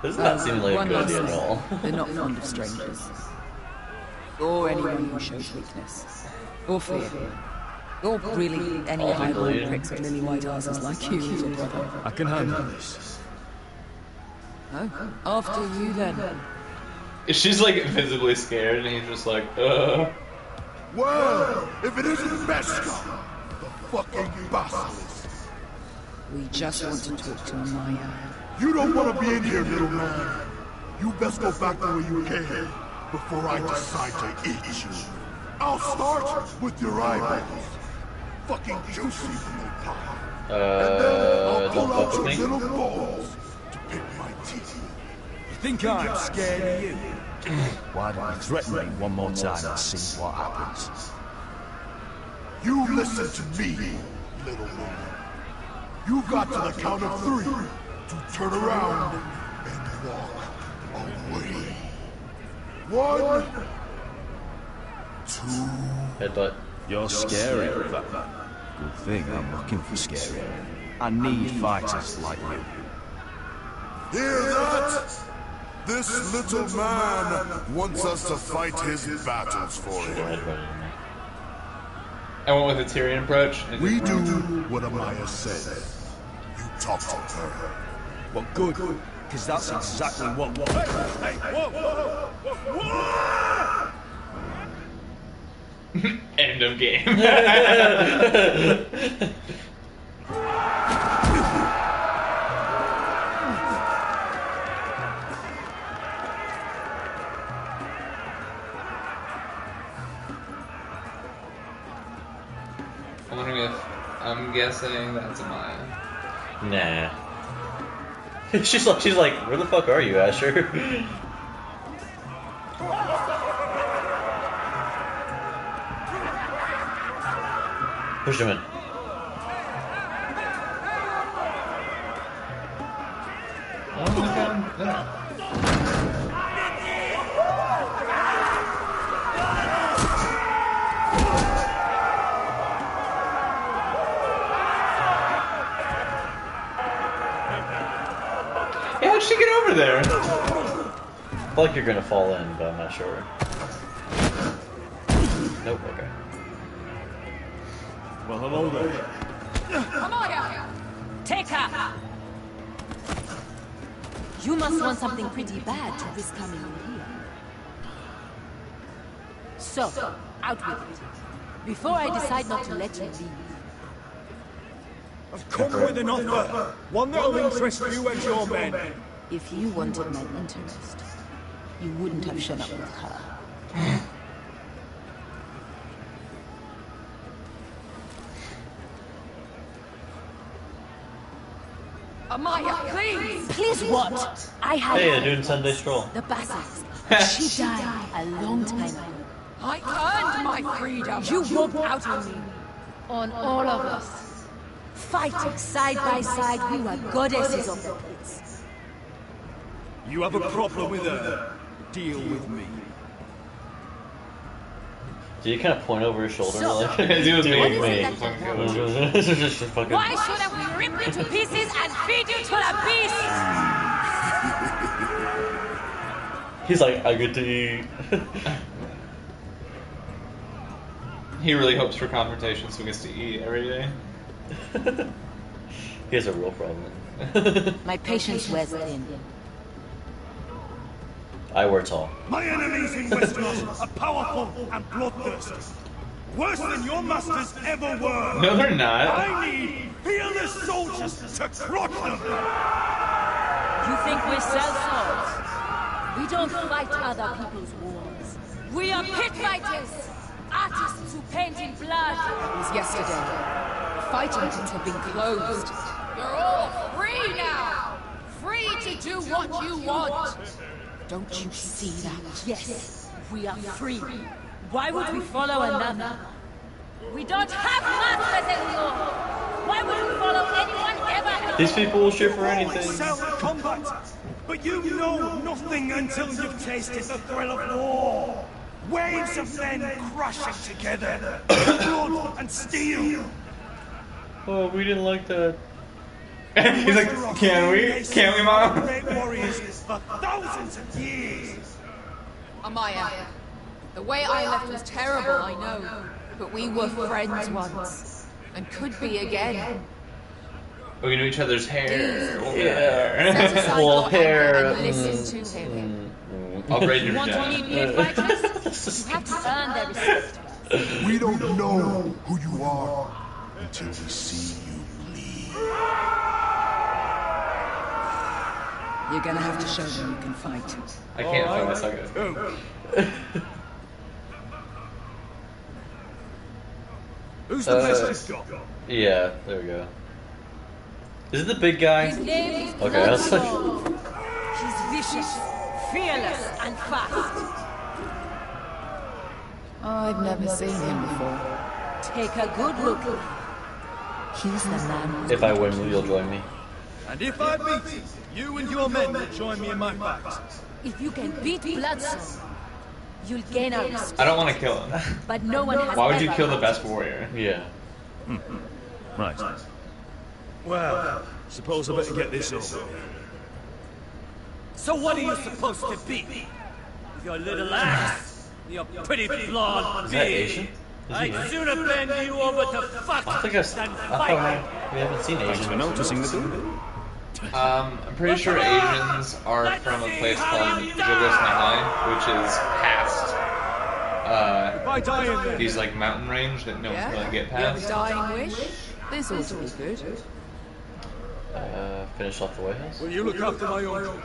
This does not seem like a One good last idea at thing. all. They're not fond of strangers. Or anyone who shows weakness. Or fear. Or really any highborn pricks with lily white asses like you, little brother. I can handle this. Oh, after you then. She's like visibly scared, and he's just like, Well, if it isn't Beskar, the fucking basilisk. We just want to talk to Amaya. You don't want to be in here, little man. You best go back the way you came before I decide to eat you. I'll start with your eyeballs. Fucking juicy when they pop. And then I'll pull out your little balls to pick my teeth. You think I'm scared of you? Why don't you threaten me one more time and see what happens? You listen to me, little man. You've got to the count of 3 to turn around and walk away. 1, 2. Headbutt. You're scary, but good thing I'm looking for scary. I need fighters like you. Hear that? This little man wants us to fight his battles for him. I went with a Tyrion approach. We do what Amaya says. You talk to her. Well, good, because that's exactly what... Hey, whoa, whoa, whoa! End of game. I'm wondering if I'm guessing that's Amaya. Nah. she's like, where the fuck are you, Asher? Push him in. Oh my god. Yeah, how'd she get over there? I feel like you're gonna fall in, but I'm not sure. Nope, okay. Well, hello there. Amaya! Take her! You must want something pretty bad to risk coming in here. So, out with it. Before I decide not to let you leave. I've come with an offer. One that'll interest you and your men. If you wanted my interest, you wouldn't have shown up with her. Amaya, please! Please what? I had Hey, they're doing Sunday stroll. the basilisk. She died a long time ago. I earned my freedom. You walked out on me. On all of us. Fighting side by side, we were goddesses of the pits. You have a problem with her. Deal with me. Do you kind of point over his shoulder So, like, Deal with me. Deal with What me. is it that Just fucking... Why shouldn't we rip you to pieces and feed you to the beasts? He's like, I get to eat. He really hopes for confrontation so he gets to eat every day. He has a real problem. My patience wears thin. I wear tall. My enemies in Westeros are powerful and bloodthirsty. Worse than your masters ever were. No, they're not. I need fearless soldiers to crush them. You think we sell swords? We don't fight other people's wars. We are pit fighters! Artists who paint in blood! It was yesterday. Fighting pits have been closed. You're all free now! Free to do what you want! Don't you see that? Yes, we are free. Why would we follow another? We don't have masters anymore! Why would we follow anyone ever? These people will shoot for anything. Excel in combat, but you know nothing until you've tasted the thrill of war. Waves of men crashing together, blood and steel. Oh, we didn't like that. He's like, can we? Can we, Mom? Great warriors for thousands of years. Amaya, the way I left was terrible, I know. But we were friends once. And could be again. We know each other's hair. Set aside Well, your hair, anger and listen to him. I'll braid your You want to vagina. lead pit fighters? You have to earn their respect. We don't know who you are until we see you bleed. You're gonna have to show them you can fight. I can't fight, I suck at it. Who's the best you've got? Yeah, there we go. Is it the big guy? His name is Okay, I was like... He's vicious, fearless, and fast. I've never seen him before. Take a good look. He's the man. If I win, you'll join me. And if I beat you and your men will join me in my fight. If you can beat Bloodstone, you'll gain our respect. I don't want to kill him. But no one has Why would you ever kill the fought. best warrior? Yeah. Right. Well, suppose I better get this over. So what are you supposed to be? With your little axe? Your pretty blonde Is that beard? Asian? Is he I'd Asian? sooner bend you over to fuck I think than I thought fight. we haven't seen Asian. For noticing the door. I'm pretty sure Asians are from a place called Jogosnahai, which is past If I die in there, these like mountain range that no one's gonna get You have a past. dying wish? This ought to be good. Finish off the White House? will you look after my own?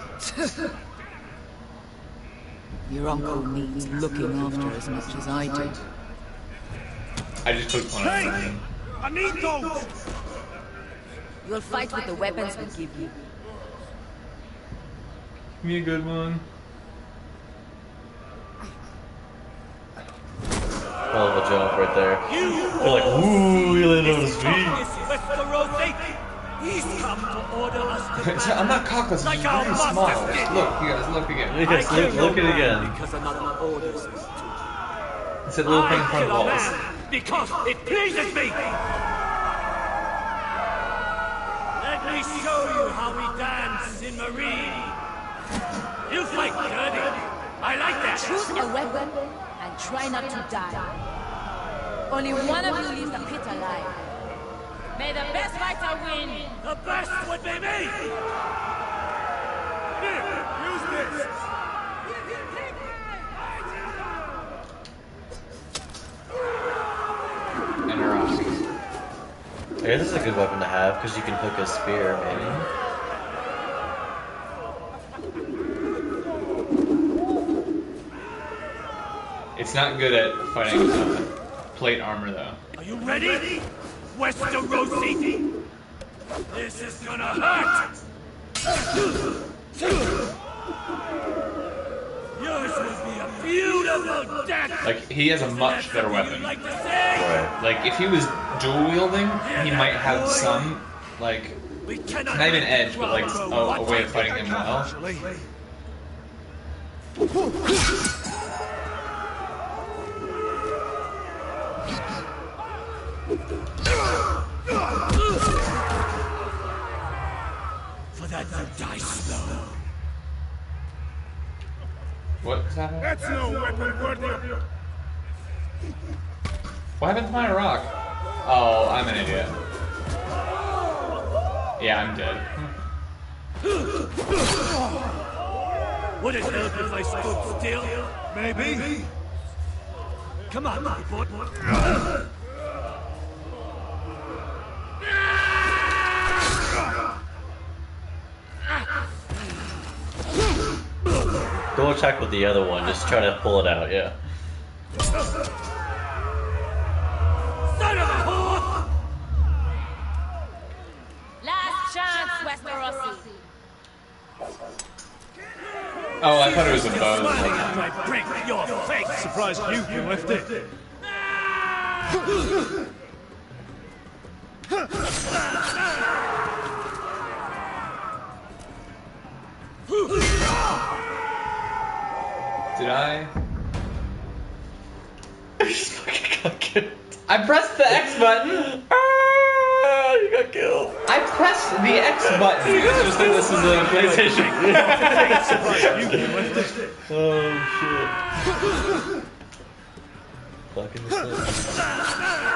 Your uncle needs looking after as much as I do. I just clicked one Hey! on it. I need those! You'll fight with the weapons we give you. Give me a good one. Hell of a jump right there. They're like, ooh, he landed on his feet. He's come to order us to I'm not cockless, I'm Like our very master small. did. Look, you guys, look again. Look, look at it again. because another orders me to. It's a little thing in front of kill a walls. man because it pleases me. Let me show you how we dance in Marine. You fight dirty. I like that. Choose a weapon and try not to die. Only one of you leaves the pit alive. May the best fighter win. The best would be me. Here, use this. And a rock. I guess this is a good weapon to have because you can hook a spear, maybe. It's not good at fighting plate armor though. Are you ready? Westerosi? This is gonna hurt! Yours will be a beautiful death! Like, he has a much better weapon. Like to say? Right. Like, if he was dual wielding, he might have some, like, We cannot not even edge, but like a way of fighting him well. For that you die slow. What's happening? That's no weapon worthy of you. What happened to my rock? Oh, I'm an idiot. Yeah, I'm dead. Would it help if I stood still? Maybe. Come on, my boy. Go attack with the other one. Just try to pull it out. Yeah. Son of a whore! Last chance, Westerosi. Oh, I thought it was a Smiling bow. after I break your face! Surprised you can lift it. Did I? I just fucking got killed. I pressed the X button! Ah, you got killed. I pressed the X button! It's just that this is a PlayStation. Surprised you can lift it. Oh shit. Fucking mistake.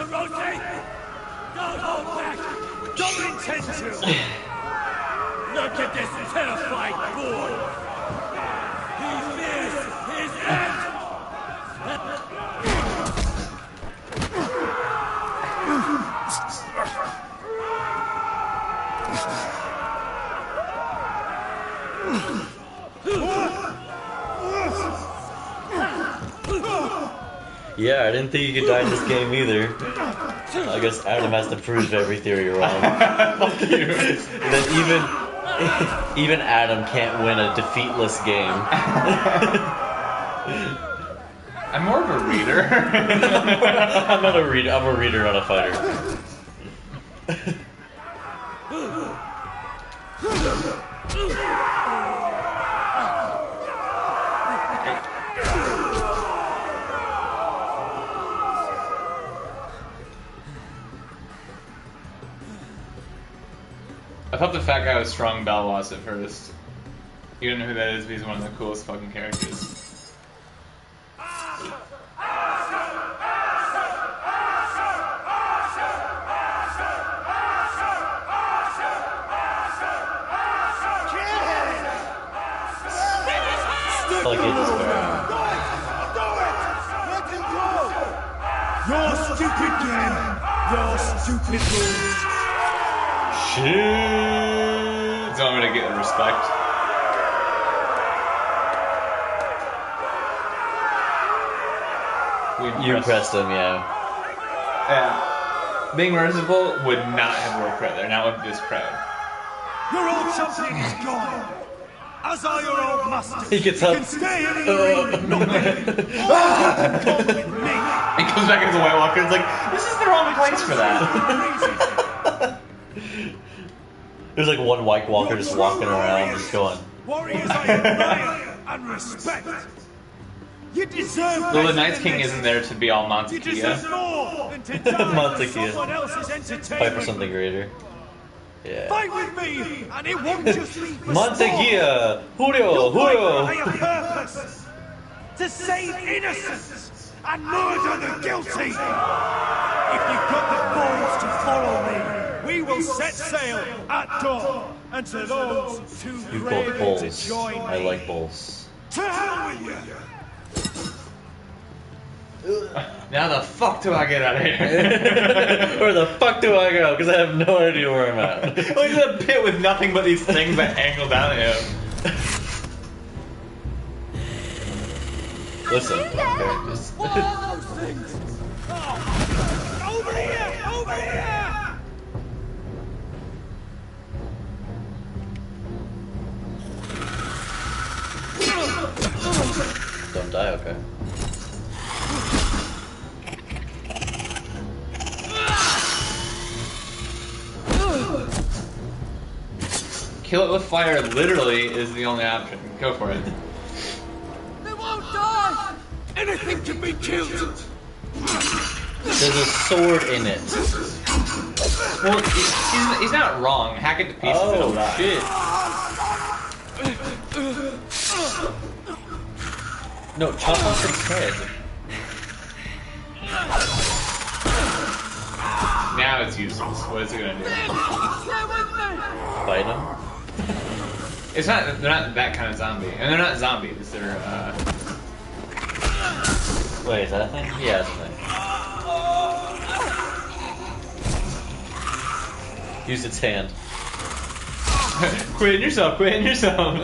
Rosie! Don't hold back! Don't intend to! Look at this terrified boy! He fears his end! Yeah, I didn't think you could die in this game either. I guess Adam has to prove every theory wrong. Fuck you. That even Adam can't win a defeatless game. I'm more of a reader. I'm not a reader. I'm a reader, not a fighter. I thought the fat guy was Strong Belwas at first. You don't know who that is, but he's one of the coolest fucking characters. Like it is fair. Your stupid game, your stupid rules. Shit. So I'm gonna get the respect. You impressed him, yeah. Yeah. Being merciful would not have worked right there, not with this crowd. Your old champion is gone! As are your old masters! He gets up. You can stay in the ring, but not me! Come with me! He comes back as a White Walker and is like, this is the wrong place for that. There's like one White Walker just walking around, just going. Warriors I admire and respect! You deserve Well, the Night's King isn't there to be all You Montekia. deserve more than to die for Montekia. someone else's Fight for entertainment! something greater. Yeah. Fight with me, and it won't just be for Montekia! Julio! You'll fight for a Julio! higher purpose! To save innocence and murder the guilty! If you've got the balls to follow me, we will set sail at dawn, and to those too You brave both to bulls. join me, I like bulls. to hell with you! Now the fuck do I get out of here? Where the fuck do I go? Because I have no idea where I'm at. Look at the pit with nothing but these things that angle down at him. Listen, characters. What are those things? Oh. Over here! Over here! Don't die, okay. Kill it with fire literally is the only option. Go for it. They won't die! Anything can be killed! There's a sword in it. Well, he's not wrong. Hack it to pieces, it'll Oh, die. shit. No, chop off its head. Now it's useless. What is it gonna do? Fight him? It's not. They're not that kind of zombie, and they're not zombies. They're. Wait, is that a thing? Yeah, it's a thing. Use its hand. Quit in yourself. Quit in yourself.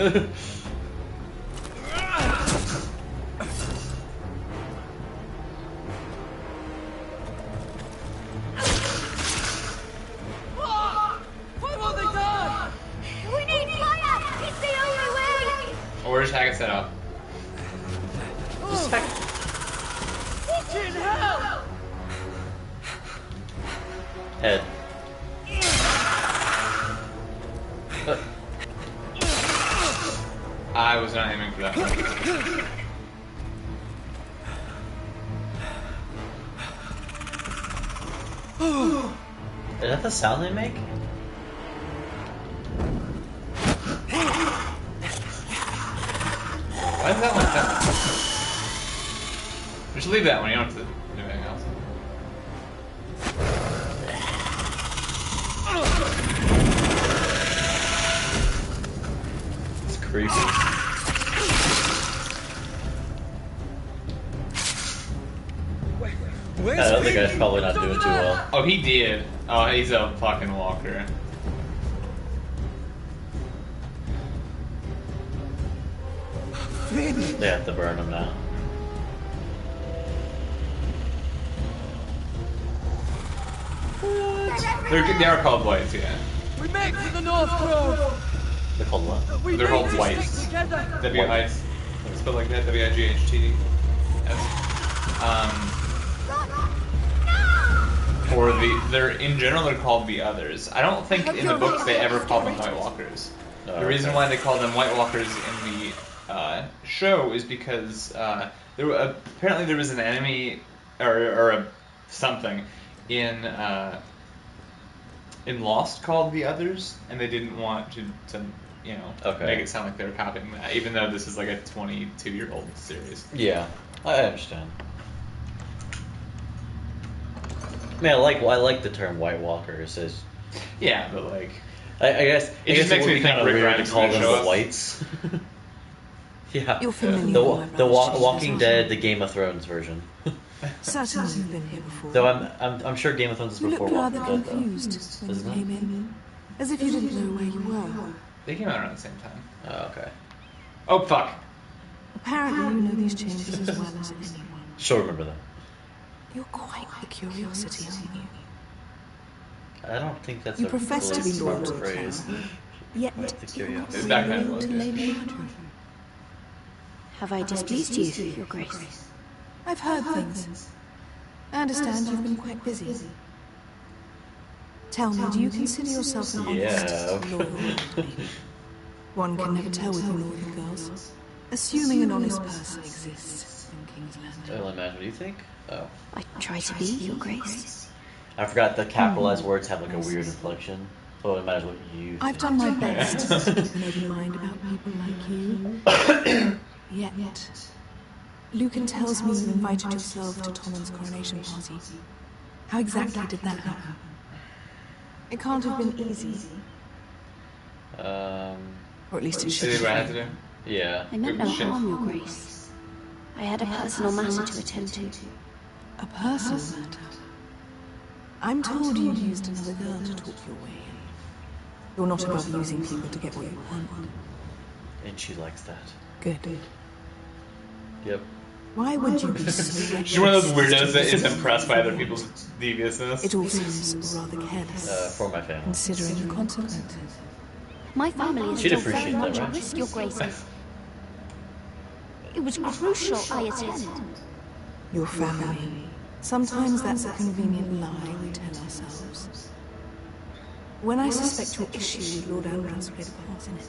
Why won't they die? We need fire! It's the only way! Or where's Hackett set up? Just heck. Fucking hell! Head. I was not aiming for that. Is that the sound they make? Why is that like that? Just leave that one. You don't have to do anything else. creepy. Where's That other Finn? guy's probably not doing too well. Oh, he did. Oh, he's a fucking walker. Finn! They have to burn him now. They are called whites, yeah. We make for the North Grove! They're called what? We They're need called to whites. stick together! W-I-T. Spelled like that, W-I-G-H-T-D. Or they're, in general, they're called the others. I don't think in the books they ever called them White Walkers. The reason why they call them White Walkers in the show is because apparently there was an enemy or something in Lost called the Others, and they didn't want to make it sound like they were copying that, even though this is like a 22-year-old series. Yeah, I understand. I mean, I like the term White Walker. It says, yeah, but like, I guess it just makes would me be think kind of Rick weird to Grimes call would them show the up. Whites. Yeah, You're familiar the with my the brother's Walking changes, Dead, aren't the Game of Thrones version. Certainly you've been here before. Though I'm sure Game of Thrones is You before looked Walking rather Dead, though. confused when you Isn't it? came in. As if you didn't know where you were. They came out around the same time. Oh, okay. Oh, fuck. Apparently you know these changes as well as anyone. Sure, remember that. You're quite the curiosity, aren't you? I don't think that's You a profess to really be smart loyal to phrase. Clara, yet The you're not curiosity. Back really then, loyal to yeah. Lady Marjorie. Have I displeased you, Your Grace? I've heard things. I understand you've been quite busy. Tell me, do you consider yourself an honest, Yeah. loyal lady? One can never tell with the northern girls. Assuming an honest person exists in Kingsland. Well, imagine what do you think? Oh. I try to be, Your Grace. I forgot the capitalized words have like a weird inflection. So it matters what you think. I've done my best to keep an open mind about people like you. Yet, Lucan tells me you invited yourself to Tommen's coronation party. How exactly did that happen? It can't have been easy. Or at least it should Did be. what I had to do? Yeah. I meant no Shit. harm, Your Grace. I had a personal matter to attend to. A personal matter. I'm told you used another girl to talk your way in. You're not above using people to get what you want. And she likes that. Good. Yep. Why would you be so reckless? She's one of those weirdos that is impressed by other people's deviousness. It all seems rather careless, For my family. considering the consequences. My family is She'd still appreciate very much that, at right? risk, Your Graces. It was crucial I attend. Your family. Sometimes that's a convenient lie we tell ourselves. When I suspect your issue with Lord Ambrose played a part in it.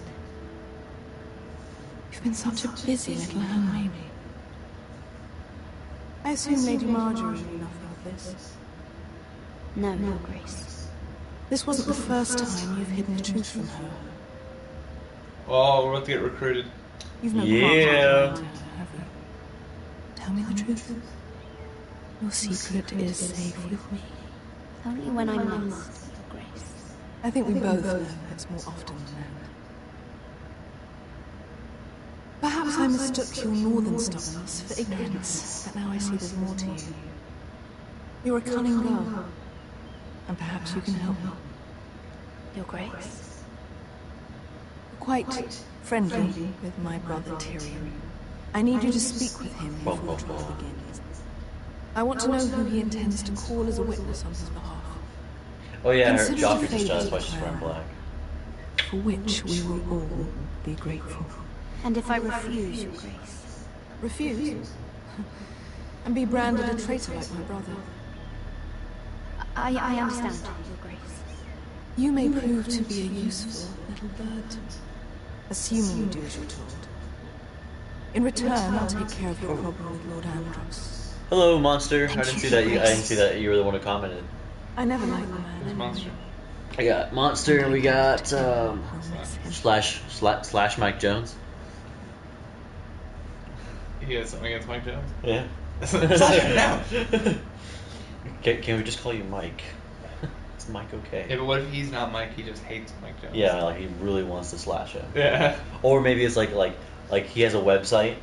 You've been such a busy little handmaid. I assume Lady Marjorie knew nothing of this. No, Your Grace. This wasn't the first time you've hidden the truth from her. Oh, we're about to get recruited. You've no Yeah. part in lying to her, have you? Tell me the truth. Your secret is safe with me. Only when I must, Your Grace. I think we both know it's more often than that. Perhaps I mistook your northern stubbornness for ignorance, but now I see there's more to you. You're a cunning girl, and perhaps you can help me. Your Grace. You're quite friendly with my brother Tyrion. I need you to speak with him before trial begins. I want to know who he intends to call as a witness on his behalf. Oh yeah, her Consider Joffrey the just does favour why she's wearing black. for which we will all be grateful. And if I refuse, Your Grace? Refuse? And be branded a traitor like my brother. I understand, Your Grace. You may prove to be a useful little bird to me, assuming you do as you're told. In return, I'll take care of your problem with Lord Ambrose. Hello, monster. I didn't see that. I didn't see that you were the one who commented. I never liked the man. Who's Monster? I got monster. And we got slash Mike Jones. He has something against Mike Jones? Yeah. Slash him now! Can we just call you Mike? Is Mike okay? Yeah, but what if he's not Mike? He just hates Mike Jones. Yeah, like he really wants to slash him. Yeah. Or maybe it's like he has a website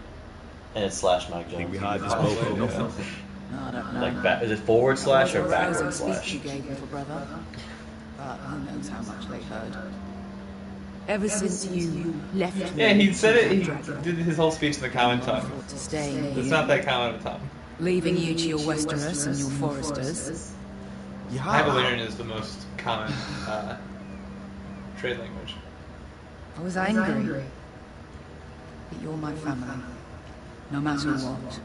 and it's slash Mike Jones. Think we hide this boat for nothing? I don't know. Like is it forward slash or backward Rousing speech slash? you gave little brother. But who knows how much they heard. Ever since you left me. Yeah, he said it. He did his whole speech in the common tongue. Staying It's here. not that common of a tongue. Leaving you to your Westeros and your Foresters. Cavalierian is the most common trade language. I was angry. But you're my family. No matter what.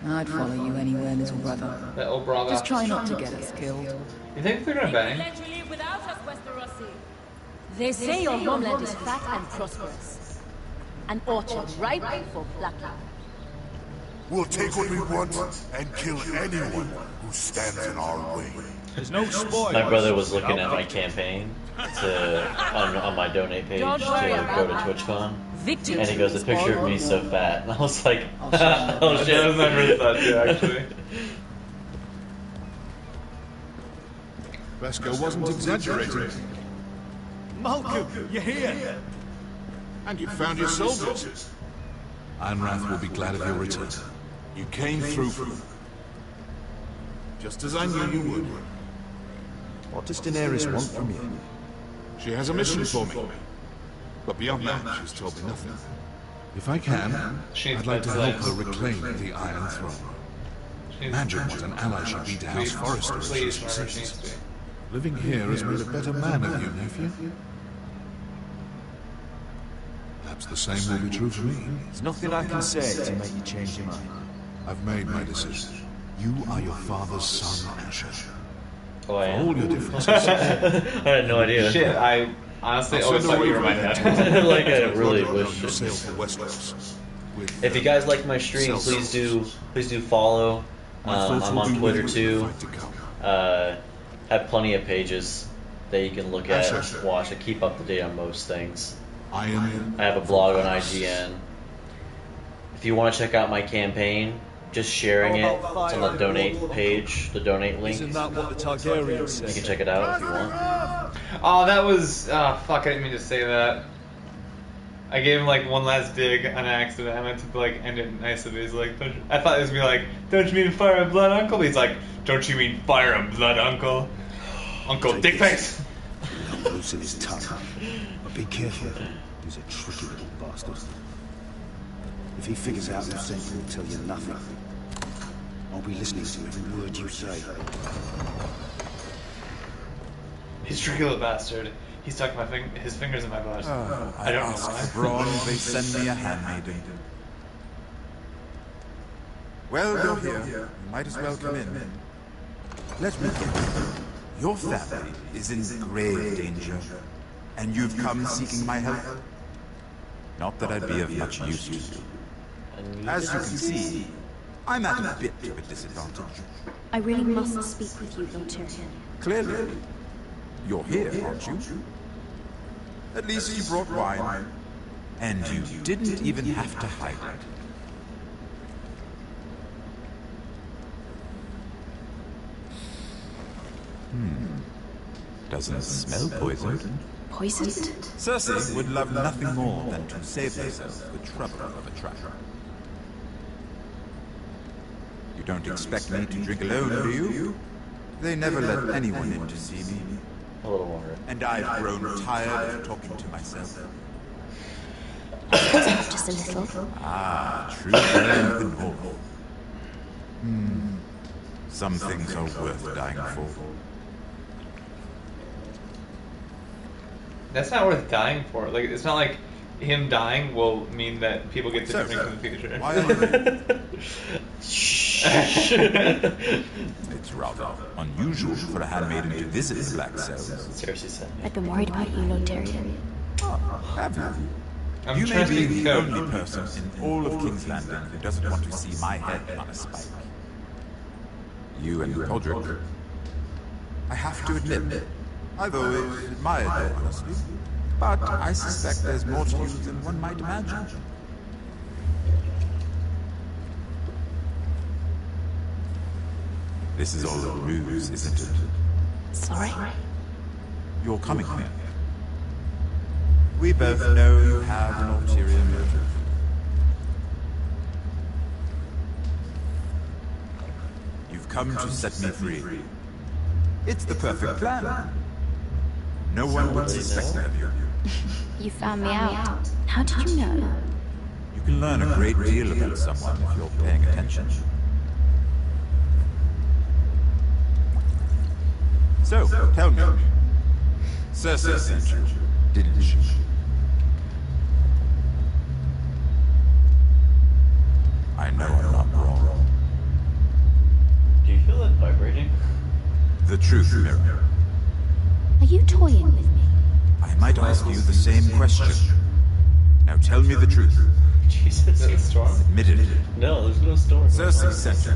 I'd follow you anywhere, little brother. That old brother. Just try not to get us killed. You think they're gonna bang? Let you live without us, Westerosi. They say your homeland is fat and prosperous. An orchard ripe for plucking. We'll take what we want and kill anyone who stands in our way. There's no spoilers. My brother was looking at my campaign on my donate page Don't worry to go to about TwitchCon. Victory And he goes, the picture of me so fat. And I was like, oh That shit. was my first thought too, actually. Vesco wasn't exaggerating. Malcolm, you're here. And you found your soldiers. Anrath will be glad of your return. You came through for them. Just as I knew you would. What does Daenerys want from you? She has a mission for me. But beyond that, she's told me nothing. If I can, I'd like to help her reclaim the Iron Throne. Imagine what an ally she'd be to House Forrester if she succeeds. Living here has made a better man of you, nephew. Perhaps the same will be true for me. There's nothing I can say to make you change your mind. I've made my decision. You are your father's son, Asher. Oh, I For am? all your differences. I had no idea. Shit, I honestly I'll always send thought away you were my from dad. Like, I really wish. You sail for Westeros. If you guys like my stream, please do follow. I'm on Twitter too. Have plenty of pages that you can look at, watch, and keep up to date on most things. I have a blog on IGN. If you want to check out my campaign, just sharing it. It's on the donate page, the donate link. Isn't that what the Targaryens say? You can check it out if you want. Oh, that was... fuck, I didn't mean to say that. I gave him, like, one last dig on accident. I meant to, like, end it nicely, but he's like... I thought it was going to be like, don't you mean fire a blood uncle? But he's like, don't you mean fire a blood uncle? Uncle Dickface! Loosen his tongue. But be careful. He's a tricky little bastard. If he figures out you've sent him, he'll tell you nothing. I'll be listening to every word you say. He's a tricky little bastard. He stuck his fingers in my butt. I don't know why. Braun, they send me a handmaiden. Well, you're here. You might as well come in. Let me guess. Your family is in grave danger, and you've come seeking my help? Not that I'd be of much use to you. As you can see, I'm at a bit of a disadvantage. I really must speak with you, Lord Tyrion. Clearly. You're here, aren't you? At least you brought wine. And you didn't even have to hide it. Doesn't smell poisoned. Poisoned? Cersei would love nothing more than to save herself the trouble of a trap. You don't expect me to drink alone, do you? They never let anyone in to see me. A little longer. And I've grown tired of talking to myself. Just a little. Ah, true friend of the North. Some things are worth dying for. That's not worth dying for. Like, it's not like him dying will mean that people get to drink in the future. It's rather unusual for a handmaiden to visit the Black Cells. Cersei said. I've been worried about you, Lord Tyrion. Have you? I'm You may trying to be speak the code. only person in all of King's Landing who doesn't want to see my head on a spike. You and Podrick. I have to admit, I've always admired your honesty, but I suspect there's more to you than one might imagine. This is all a ruse, isn't it? Sorry? You're coming here. We both know you have an ulterior motive. You've come to set me free. It's the perfect plan. No one would suspect of you. You found me out. How did you know? You can learn a great deal about someone if you're paying attention. So, tell me. Cersei sent you, didn't she? I know I'm not wrong. Do you feel it vibrating? The truth, Mirror. Are you toying with me? I might ask you the same question. Now tell me the truth. Jesus, is storm? Admit it. No, there's no storm. Cersei sent you.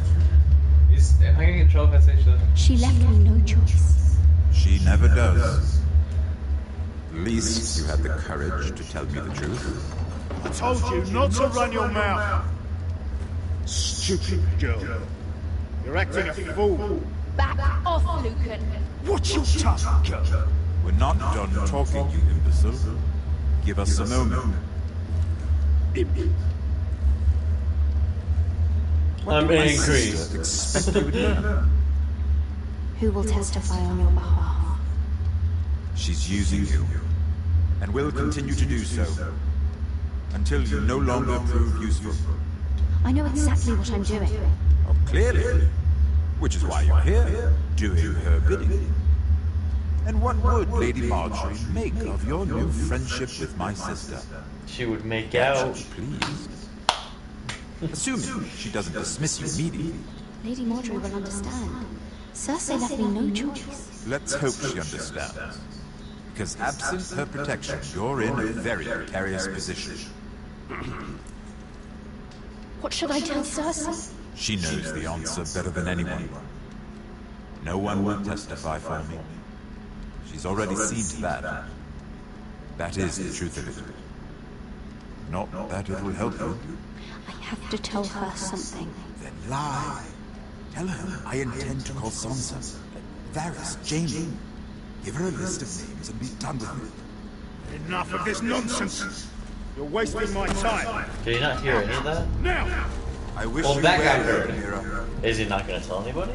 Am I gonna get in trouble if I say shit? She left me no choice. She never does. At least you had the courage to tell me the truth. I told you not to run your mouth. Stupid girl. You're acting a fool. Back off, Lucan. Watch your tongue, girl. We're not done talking, you imbecile. Give us a moment. I'm angry. Expect you would know. Who will testify on your behalf? She's using you, and will continue to do so, until you no longer prove useful. I know exactly what I'm doing. Oh, clearly. Which is why you're here, doing her bidding. And what would Lady Marjorie make of your new friendship with my sister? She would make out. Please. Assuming she doesn't dismiss you immediately. Lady Marjorie will understand. Cersei left me no choice. Let's hope she understands. Because absent her protection, you're in a very precarious position. What should I tell Cersei? She knows the answer better than anyone. No one will testify for me. She's already seen to that. That is the truth of it. Not that it will help you. I have to tell her something. Then lie. Tell her I intend to call Sansa, Varys, Jaime. Give her a list of names and be done with it. Enough of this nonsense. You're wasting my time. Did he not hear any of that? Now! I wish Well, you that guy well, heard. Mira. Is he not going to tell anybody?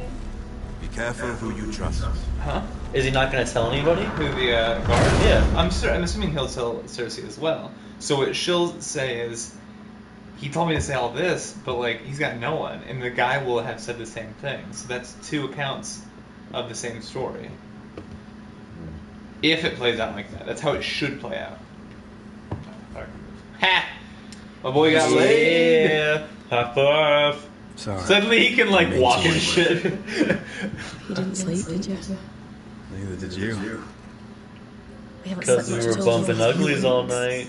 Be careful who you trust. Huh? Is he not going to tell anybody? Who the guard? Yeah. I'm assuming he'll tell Cersei as well. So what she'll say is, he told me to say all this, but like he's got no one, and the guy will have said the same thing. So that's two accounts of the same story. If it plays out like that, that's how it should play out. Ha! My boy got laid. Yeah. High five. Sorry. Suddenly he can like walk and shit. You didn't sleep, did you? Neither did you. We haven't Because slept we much were at all. bumping uglies all night.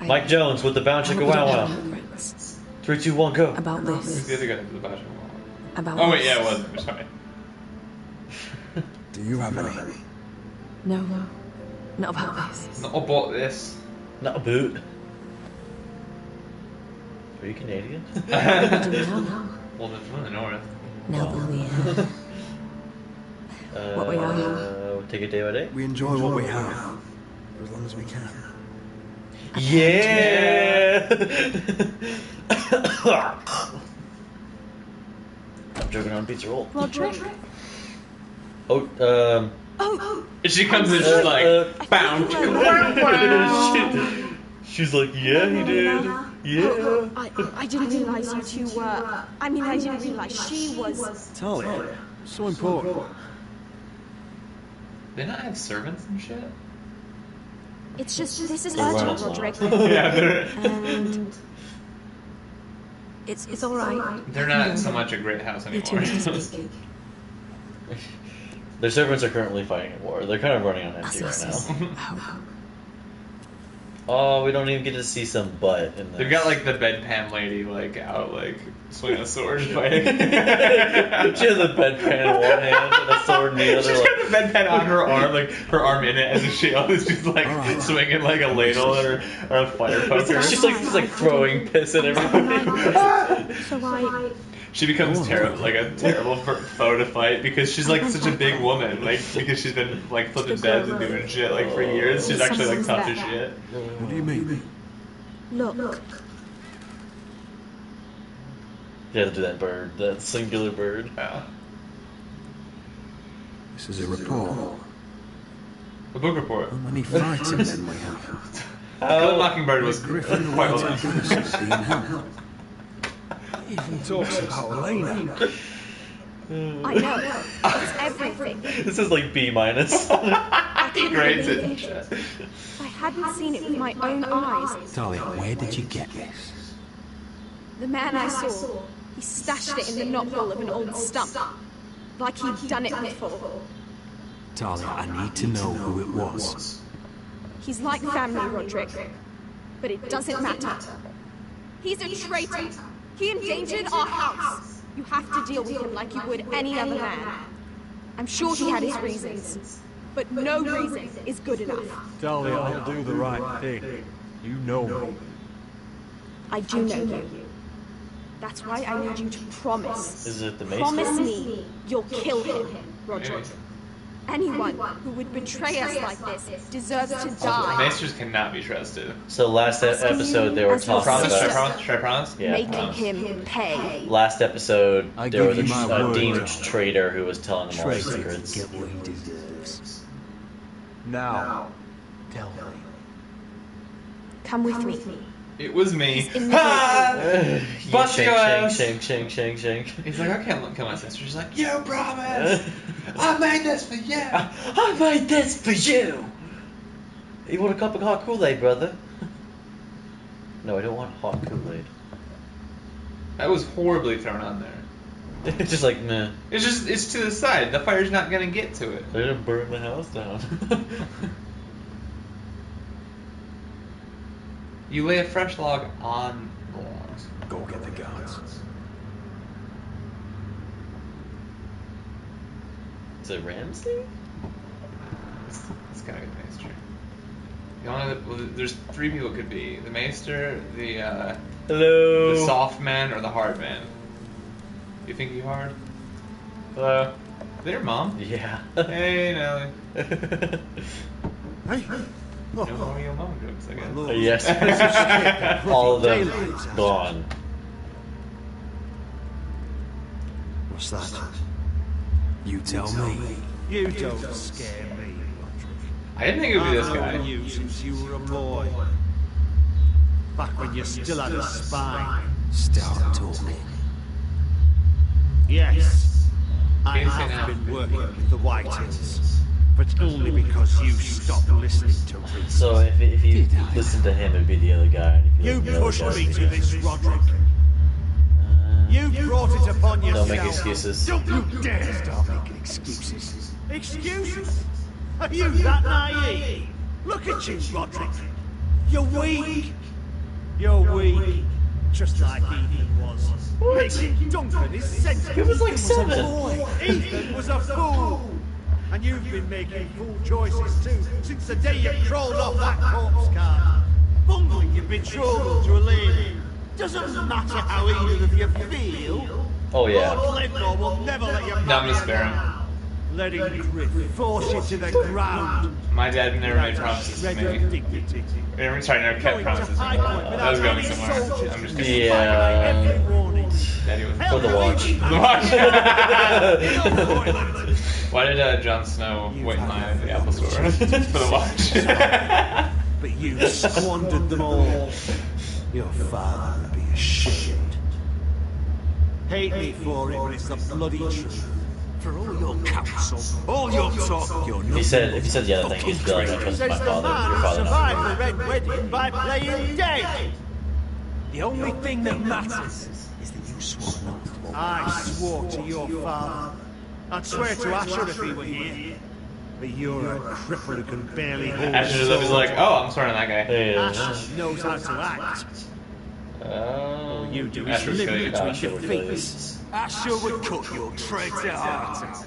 I- Mike Jones with the bounce I chicka hope you wow don't have wow. regrets 3, 2, 1, go. about Who's this. the other guy at the bottom? About Oh wait, this. yeah, it was. I'm sorry. Do you have any? No, not about this. Not about this. Not a boot. Are you Canadian? What do we know? Well, they're from the north. Now that we what we are. Take it day by day. We enjoy what we have, for as long as we can. Yeah. I'm joking on pizza roll. Roderick? Oh, And she comes in, she's like, bound. She's like, yeah, he did. Yeah. I didn't realize you two were. I mean, I didn't realize she was. Talia, so important. They not have servants and shit? It's just, this is They run urgent, us Roderick. Yeah, And it's all right. they're not so much a great house You two need to anymore. speak. Their servants are currently fighting a war. They're kind of running on empty right Assassin's now. hope. Oh, we don't even get to see some butt in this. They've got like the bedpan lady like out like swinging a sword fighting. She has a bedpan in one hand and a sword in the other. She's Like, got the bedpan on her arm, like her arm in it as a shield. And she's like swinging like a ladle or a fire poker. she's like throwing piss at everybody. So I... She becomes terrible, like a terrible foe to fight because she's like such a big woman, like because she's been like flipping beds and doing shit like for years. She's actually like tough as shit. What do you mean? Look. You have to do that bird, that singular bird. Yeah. This is a report. A book report. How many fighting men we have? Kill Mockingbird was Griffin quite well White done. innocent being held. He even talks about Elena. I know. It's everything. This is like B minus. He grades it. If I hadn't seen it with my own eyes... Talia, where did you get this? The man I saw, he stashed it in the knothole of an old stump. Like he'd done it before. Talia, I need to know who it was. He's like family, Roderick. But it doesn't matter. He's a traitor. He endangered our house. You have to deal with him like you would any other man. I'm sure he had his reasons. But no reason is good enough. Talia, I'll do the right thing. You know me. I do know you. That's why I need you to promise. Is it the Maester? Promise me you'll kill him, Roderick. Anyone who would betray us like this deserves to die. Maesters cannot be trusted. So last episode they were talking about... Should I promise? Yeah, making him pay. last episode I there give was you my a word, deemed John. traitor who was telling them all the Traitor secrets. get what he deserves. Now, tell me. Come with me. It was me. In the Ha! Bust your ass. Shang. He's like, I can't kill my sister. She's like, you promise. I made this for you. I made this for you. You want a cup of hot Kool-Aid, brother? No, I don't want hot Kool-Aid. That was horribly thrown on there. It's just like, meh. It's to the side. The fire's not gonna get to it. They didn't burn the house down. You lay a fresh log on the logs. Go get the guards. Is it Ramsey? It's gotta be the Maester. There's three people it could be: the Maester, the Hello. the soft man, or the hard man. You think you hard? Hello. Is that your mom? Yeah. Hey, Nelly. Hey. No more your mom jokes, I guess. Lord. Yes. All of them gone. What's that? You tell me. You don't scare me, Roderick. I didn't think it would be this I've guy. known you since you were a boy. Back when you still had a spine. Start talking. Yes, I Can't say now. have been working with the Whitehills, but only because you stopped listening to reason. So if you listen to him, it'd be the other guy. And if You listen to the other pushed guy, me it'd be to the this, other Roderick. You brought it upon guy. yourself. Don't make excuses. Don't you dare Start making excuses. Excuses? Are you that naive? Look at you, Roderick. You're weak. You're weak. Just like Ethan was. Making Duncan his sense. He was like 7. Ethan was a fool. And you've been making fool choices too, since the day you crawled off that corpse cart. Bungling your betrothal to a lady. Doesn't matter how either of you feel. Oh yeah. Lord Glenmore will never let you No, I'm just sparing. letting Griff force you to the ground. My dad never made promises to me. Dignity. Never kept promises to me. That was going somewhere. I'm just kidding. Yeah. Daddy was For the watch. The watch. Why did Jon Snow wait in line at the Apple store for the watch? But you squandered them all. Your father would be ashamed. Hate me for it, but it's the bloody truth. For all your counsel, all your talk, you're If he said the other thing, he'd be like, I trust Says my the father. man Your who father survived not. the Red Wedding by playing dead. The only thing that matters Is that you swore an oath to I swore to your father. I'd swear to Asher if he were here. But you're a cripple who can barely hold Asher was like, oh, I'm swearing on that guy. Asher knows how to act. All you do is Asher's live good. between Asher would do defeats. Asher would cut your traitor heart out.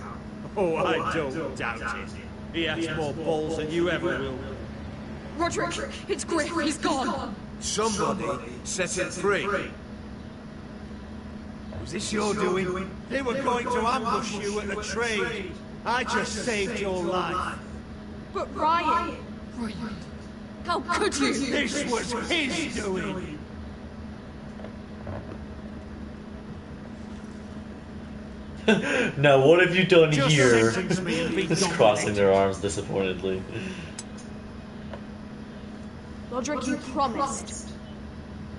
Oh, I don't doubt it. He has more balls than you ever will. Roderick, it's Griff. He's gone. Somebody set him free. Is this your doing? They were going to ambush you at the trade. I just saved your life. But Ryan... How could you? This was his doing. Now, what have you done Just here? sentence me and be Just done crossing with it. their arms disappointedly. Roderick, you promised.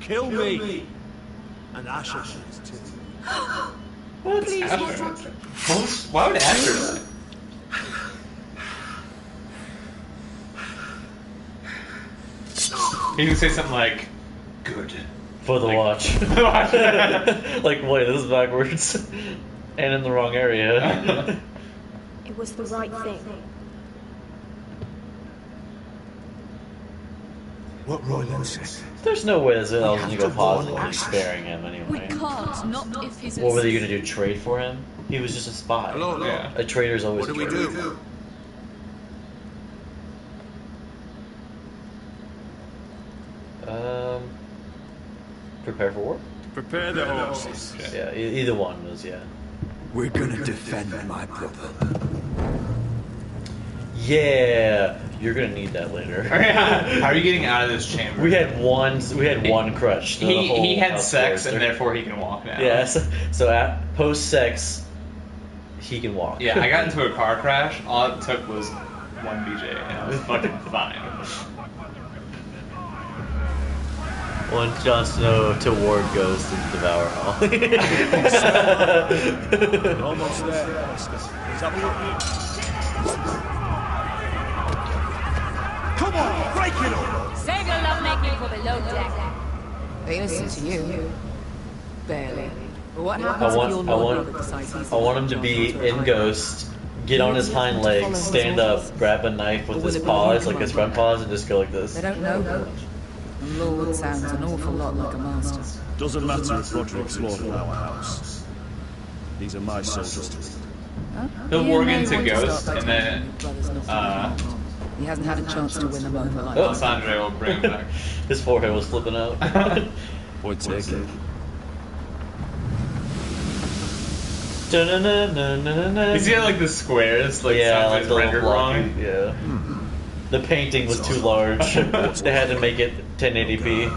Kill me. And Asher does too. What? Please, Asher? Roderick. Why would Asher die? He would say something like, good. For the watch. Like, wait, this is backwards. And in the wrong area. It was the right thing. What Royland said. There's no way this else you go positively sparing him We anyway. can't, not if he's What were they gonna do? Trade for him? He was just a spy. Hello. Yeah. A trader's always What a do we traitor. do? Prepare for war? Prepare the horses. Yeah, either one was, yeah. We're gonna defend my brother. Yeah, you're gonna need that later. How are you getting out of this chamber? We had one crutch. The whole He had house sex, forester. and therefore he can walk now. Yeah, so at post-sex, he can walk. Yeah, I got into a car crash. All it took was one BJ, and I was fucking fine. One Jon Snow to ward Ghost and devour all. Almost there. Come on, break it up! Save your lovemaking for below deck. They listen to you. Barely. But what I happens if your want lord brother decides he's him to be in Ghost, get on his hind legs, stand up, grab a knife with his paws, like his front paws, and just go like this. They don't know much. A lord sounds an awful lot like a master. Doesn't matter if Roderick slaughtered our house. These are my soldiers to lead. He'll You warg may into want to Ghost, start by and telling then him your brother's not he hasn't had a chance to win them over like Alessandro will bring him back. His forehead was flipping out. Point taken. You You see how, like, the squares, like, yeah, like sometimes the rendered wrong? Yeah. The painting was too large. They had to make it 1080p.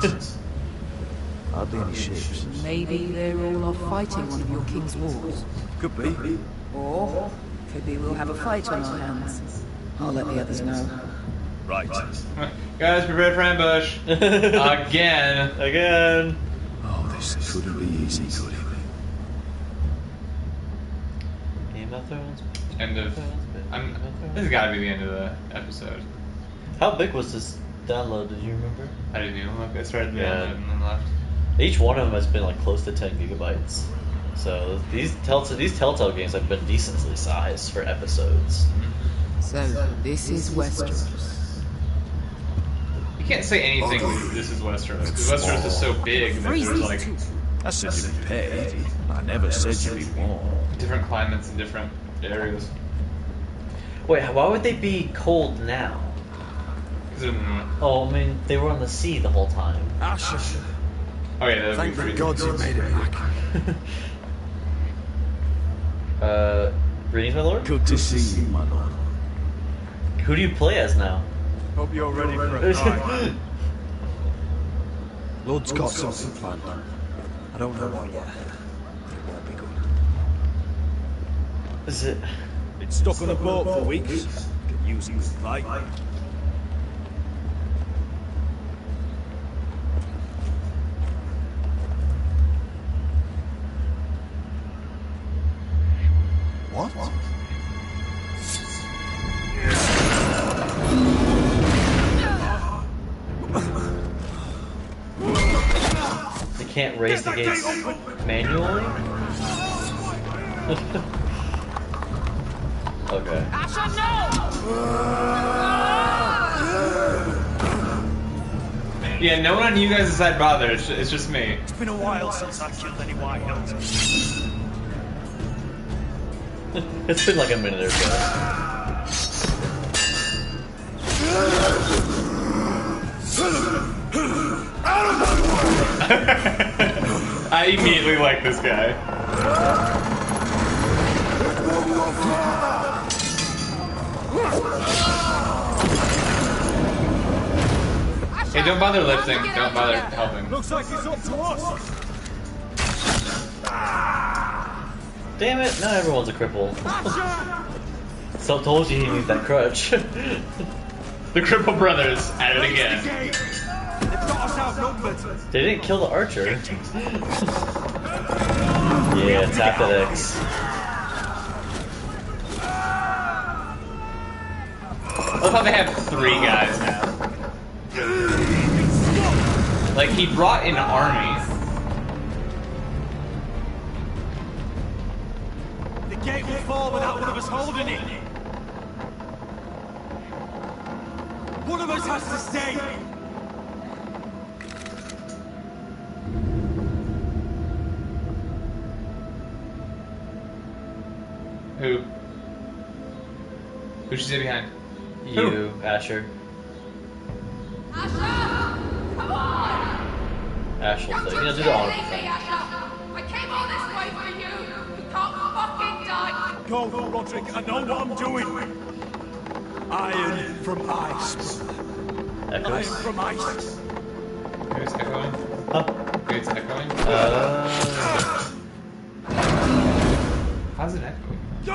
Hardly any ships. Maybe they're all off fighting one of your king's wars. Could be. Or could be we'll have a fight on our hands. I'll let the others know. Right. Guys, prepare for ambush. Again. Oh, this couldn't be easy, could it? Game of Thrones. End of. This has got to be the end of the episode. How big was this download? Did you remember? I didn't even look. I started the Yeah. download and then left. Each one of them has been like close to 10 gigabytes. So these Telltale games have been decently sized for episodes. So, this is Westeros. You can't say anything like, this is Westeros, because Westeros is so big that there's, like, I said you'd be paid. I never said you'd be warm. different climates in different areas. Wait, why would they be cold now? Oh, I mean, they were on the sea the whole time. Asher. Oh yeah, that would be Thank the freezing. gods you made it back. Greetings, my lord. Good to see you, my lord. Who do you play as now? Hope you're ready for a fight. Lord's got something planned. I don't know what yet. It won't be good. Is it? Been stuck on a boat for weeks. Could use a good fight. What? They can't raise the gates manually? Okay. Asher, no! Yeah, no one on you guys' side bothers. It's just me. It's been a while since I killed any White Hills. It's been like a minute or so. I immediately like this guy. Hey, don't bother lifting. Don't bother helping. Looks like it's up to us. Damn it! Now everyone's a cripple. So told you he needs that crutch. The Cripple Brothers at it again. They didn't kill the archer. Yeah, tap that X. I love how they have 3 guys now. Like, he brought an army. The gate will fall without one of us holding it. One of us has to stay. Who? Who should stay behind? You, Asher. Come on! Ash will stay. You know, do the honor Leave me, thing. Asher! I came all this way for you! You can't fucking die! Go, Roderick, I know what I'm doing. Iron from ice. Iron Echoes? from ice. Who's echoing? Huh? Who's echoing? How's it echoing? Go!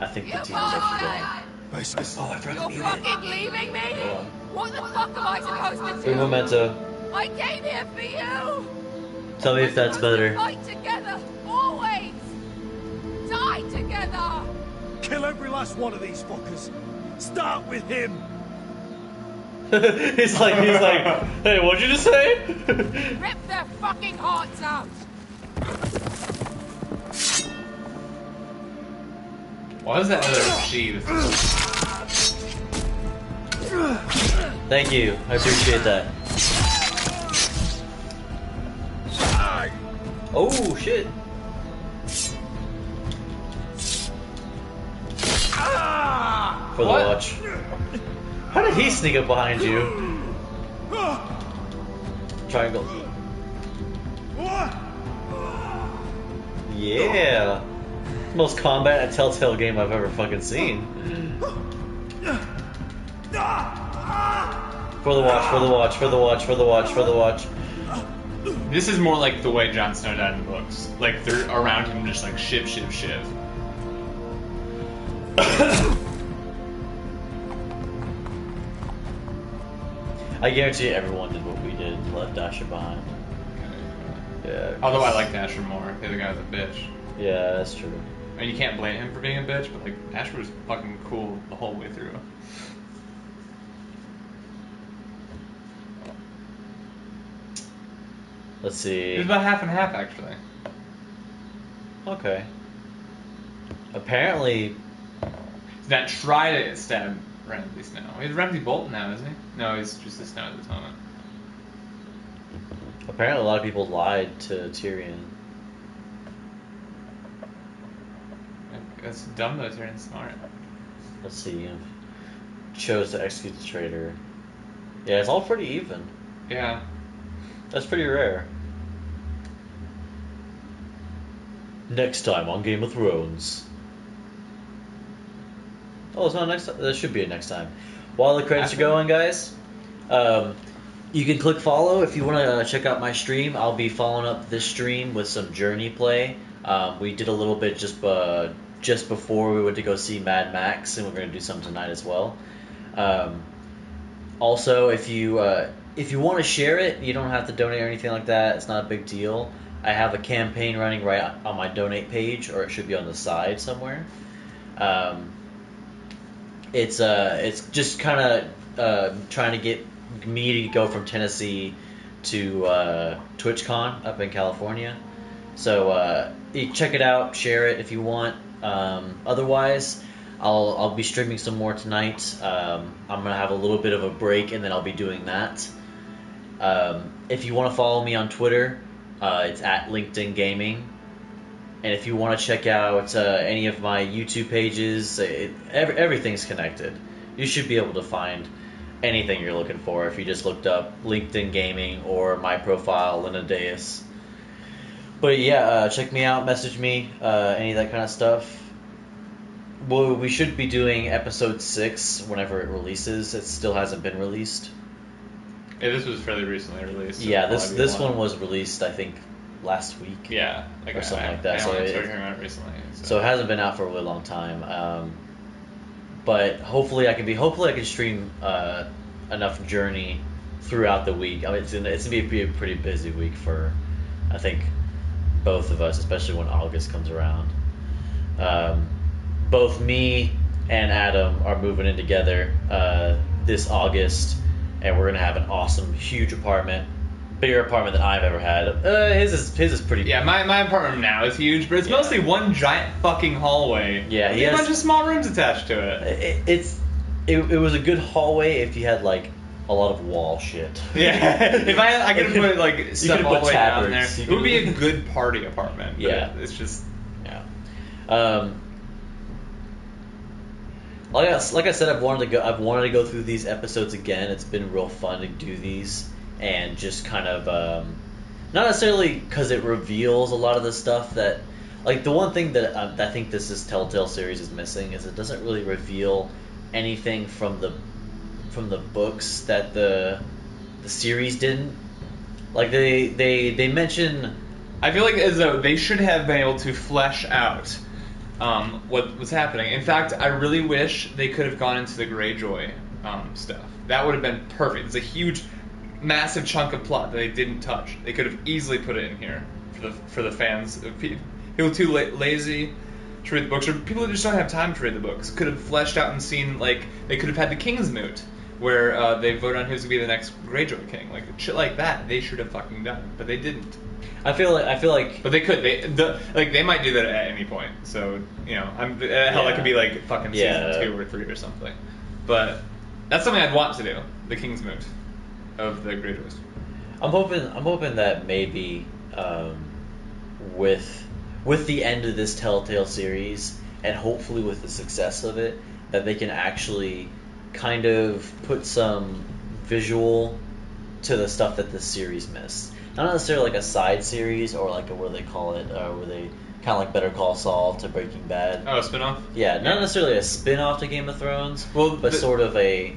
I think the team is actually going. Oh, I forgot You're fucking leaving me? What the fuck am I supposed to Free do? memento. I came here for you! Tell me if that's better. Fight together, always! Die together! Kill every last one of these fuckers. Start with him. he's like, hey, what'd you just say? Rip their fucking hearts out! Why is that other sheet? Thank you. I appreciate that. Oh, shit. For the watch. How did he sneak up behind you? Triangle. Yeah. Most combat and Telltale game I've ever fucking seen. For the watch, for the watch, for the watch, for the watch, for the watch. This is more like the way Jon Snow died in the books. Like, they're around him just like shiv, shiv, shiv. I guarantee everyone did what we did and left Dasher behind. Yeah. Although I like Asher more. The other guy was a bitch. Yeah, that's true. I mean, you can't blame him for being a bitch, but like, Asher was fucking cool the whole way through. Let's see. It was about half and half, actually. Okay. Apparently. That try to stab Ramsay Snow. He's Ramsay Bolton now, isn't he? No, he's just a Snow at this moment. Apparently, a lot of people lied to Tyrion. That's dumb though, Tyrion's smart. Let's see. Chose to execute the traitor. Yeah, it's all pretty even. Yeah. That's pretty rare. Next time on Game of Thrones. Oh, it's not next time? There should be a next time. While the credits are going, guys, you can click follow if you want to check out my stream. I'll be following up this stream with some Journey play. We did a little bit just before we went to go see Mad Max, and we're going to do some tonight as well. Also, if you want to share it, you don't have to donate or anything like that. It's not a big deal. I have a campaign running right on my donate page, or it should be on the side somewhere. It's just kind of trying to get me to go from Tennessee to TwitchCon up in California. So you check it out, share it if you want. Otherwise, I'll be streaming some more tonight. I'm gonna have a little bit of a break, and then I'll be doing that. If you want to follow me on Twitter, it's at LinkedIn Gaming. And if you want to check out any of my YouTube pages, everything's connected. You should be able to find anything you're looking for if you just looked up LinkedIn Gaming or my profile, Linadeus. But yeah, check me out, message me, any of that kind of stuff. Well, we should be doing episode 6 whenever it releases. It still hasn't been released. Yeah, this was fairly recently released. Yeah, this one was released, I think, last week. Yeah, or something like that. I So started hearing about it recently. So it hasn't been out for a really long time. But hopefully I can stream enough Journey throughout the week. I mean, it's gonna be a pretty busy week for, I think, both of us, especially when August comes around. Both me and Adam are moving in together this August, and we're gonna have an awesome, huge apartment, bigger apartment than I've ever had. His is pretty. Yeah, my apartment now is huge, but it's mostly one giant fucking hallway. Yeah, he has a bunch of small rooms attached to it. It was a good hallway if you had like a lot of wall shit. Yeah, if I could put like stuff all the way down there, tabards. it would be a good party apartment. But Yeah. it's just Like I said, I've wanted to go through these episodes again. It's been real fun to do these and just kind of not necessarily because it reveals a lot of the stuff that, like, the one thing that I think this Telltale series is missing is it doesn't really reveal anything from the books that the series didn't. Like they mention. I feel like as though they should have been able to flesh out what was happening. In fact, I really wish they could have gone into the Greyjoy stuff. That would have been perfect. It's a huge, massive chunk of plot that they didn't touch. They could have easily put it in here for the fans. People too lazy to read the books, or people who just don't have time to read the books, could have fleshed out and seen, like, they could have had the King's Moot, where they vote on who's gonna be the next Greyjoy king, like shit like that. They should have fucking done, but they didn't. I feel like, but they could. They might do that at any point. So hell, that could be like fucking season 2 or 3 or something. But that's something I'd want to do. The King's Moot of the Greyjoys. I'm hoping that maybe with the end of this Telltale series, and hopefully with the success of it, that they can actually kind of put some visual to the stuff that this series missed. Not necessarily like a side series or like what do they call it, where they kind of like Better Call Saul to Breaking Bad. Oh, a spin-off? Yeah, not necessarily a spin-off to Game of Thrones, but sort of a.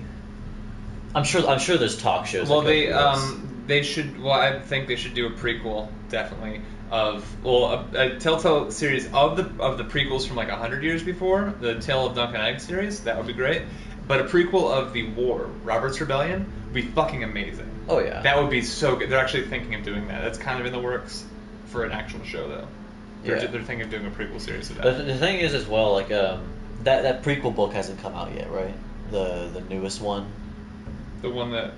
I'm sure there's talk shows. Well, they should. Well, I think they should do a prequel, definitely, of a Telltale series of the prequels from like 100 years before, the Tale of Dunk and Egg series. That would be great. But a prequel of the war, Robert's Rebellion, would be fucking amazing. Oh yeah, that would be so good. They're actually thinking of doing that. That's kind of in the works for an actual show, though. They're thinking of doing a prequel series of that. But the thing is, as well, like that prequel book hasn't come out yet, right? The newest one. The one that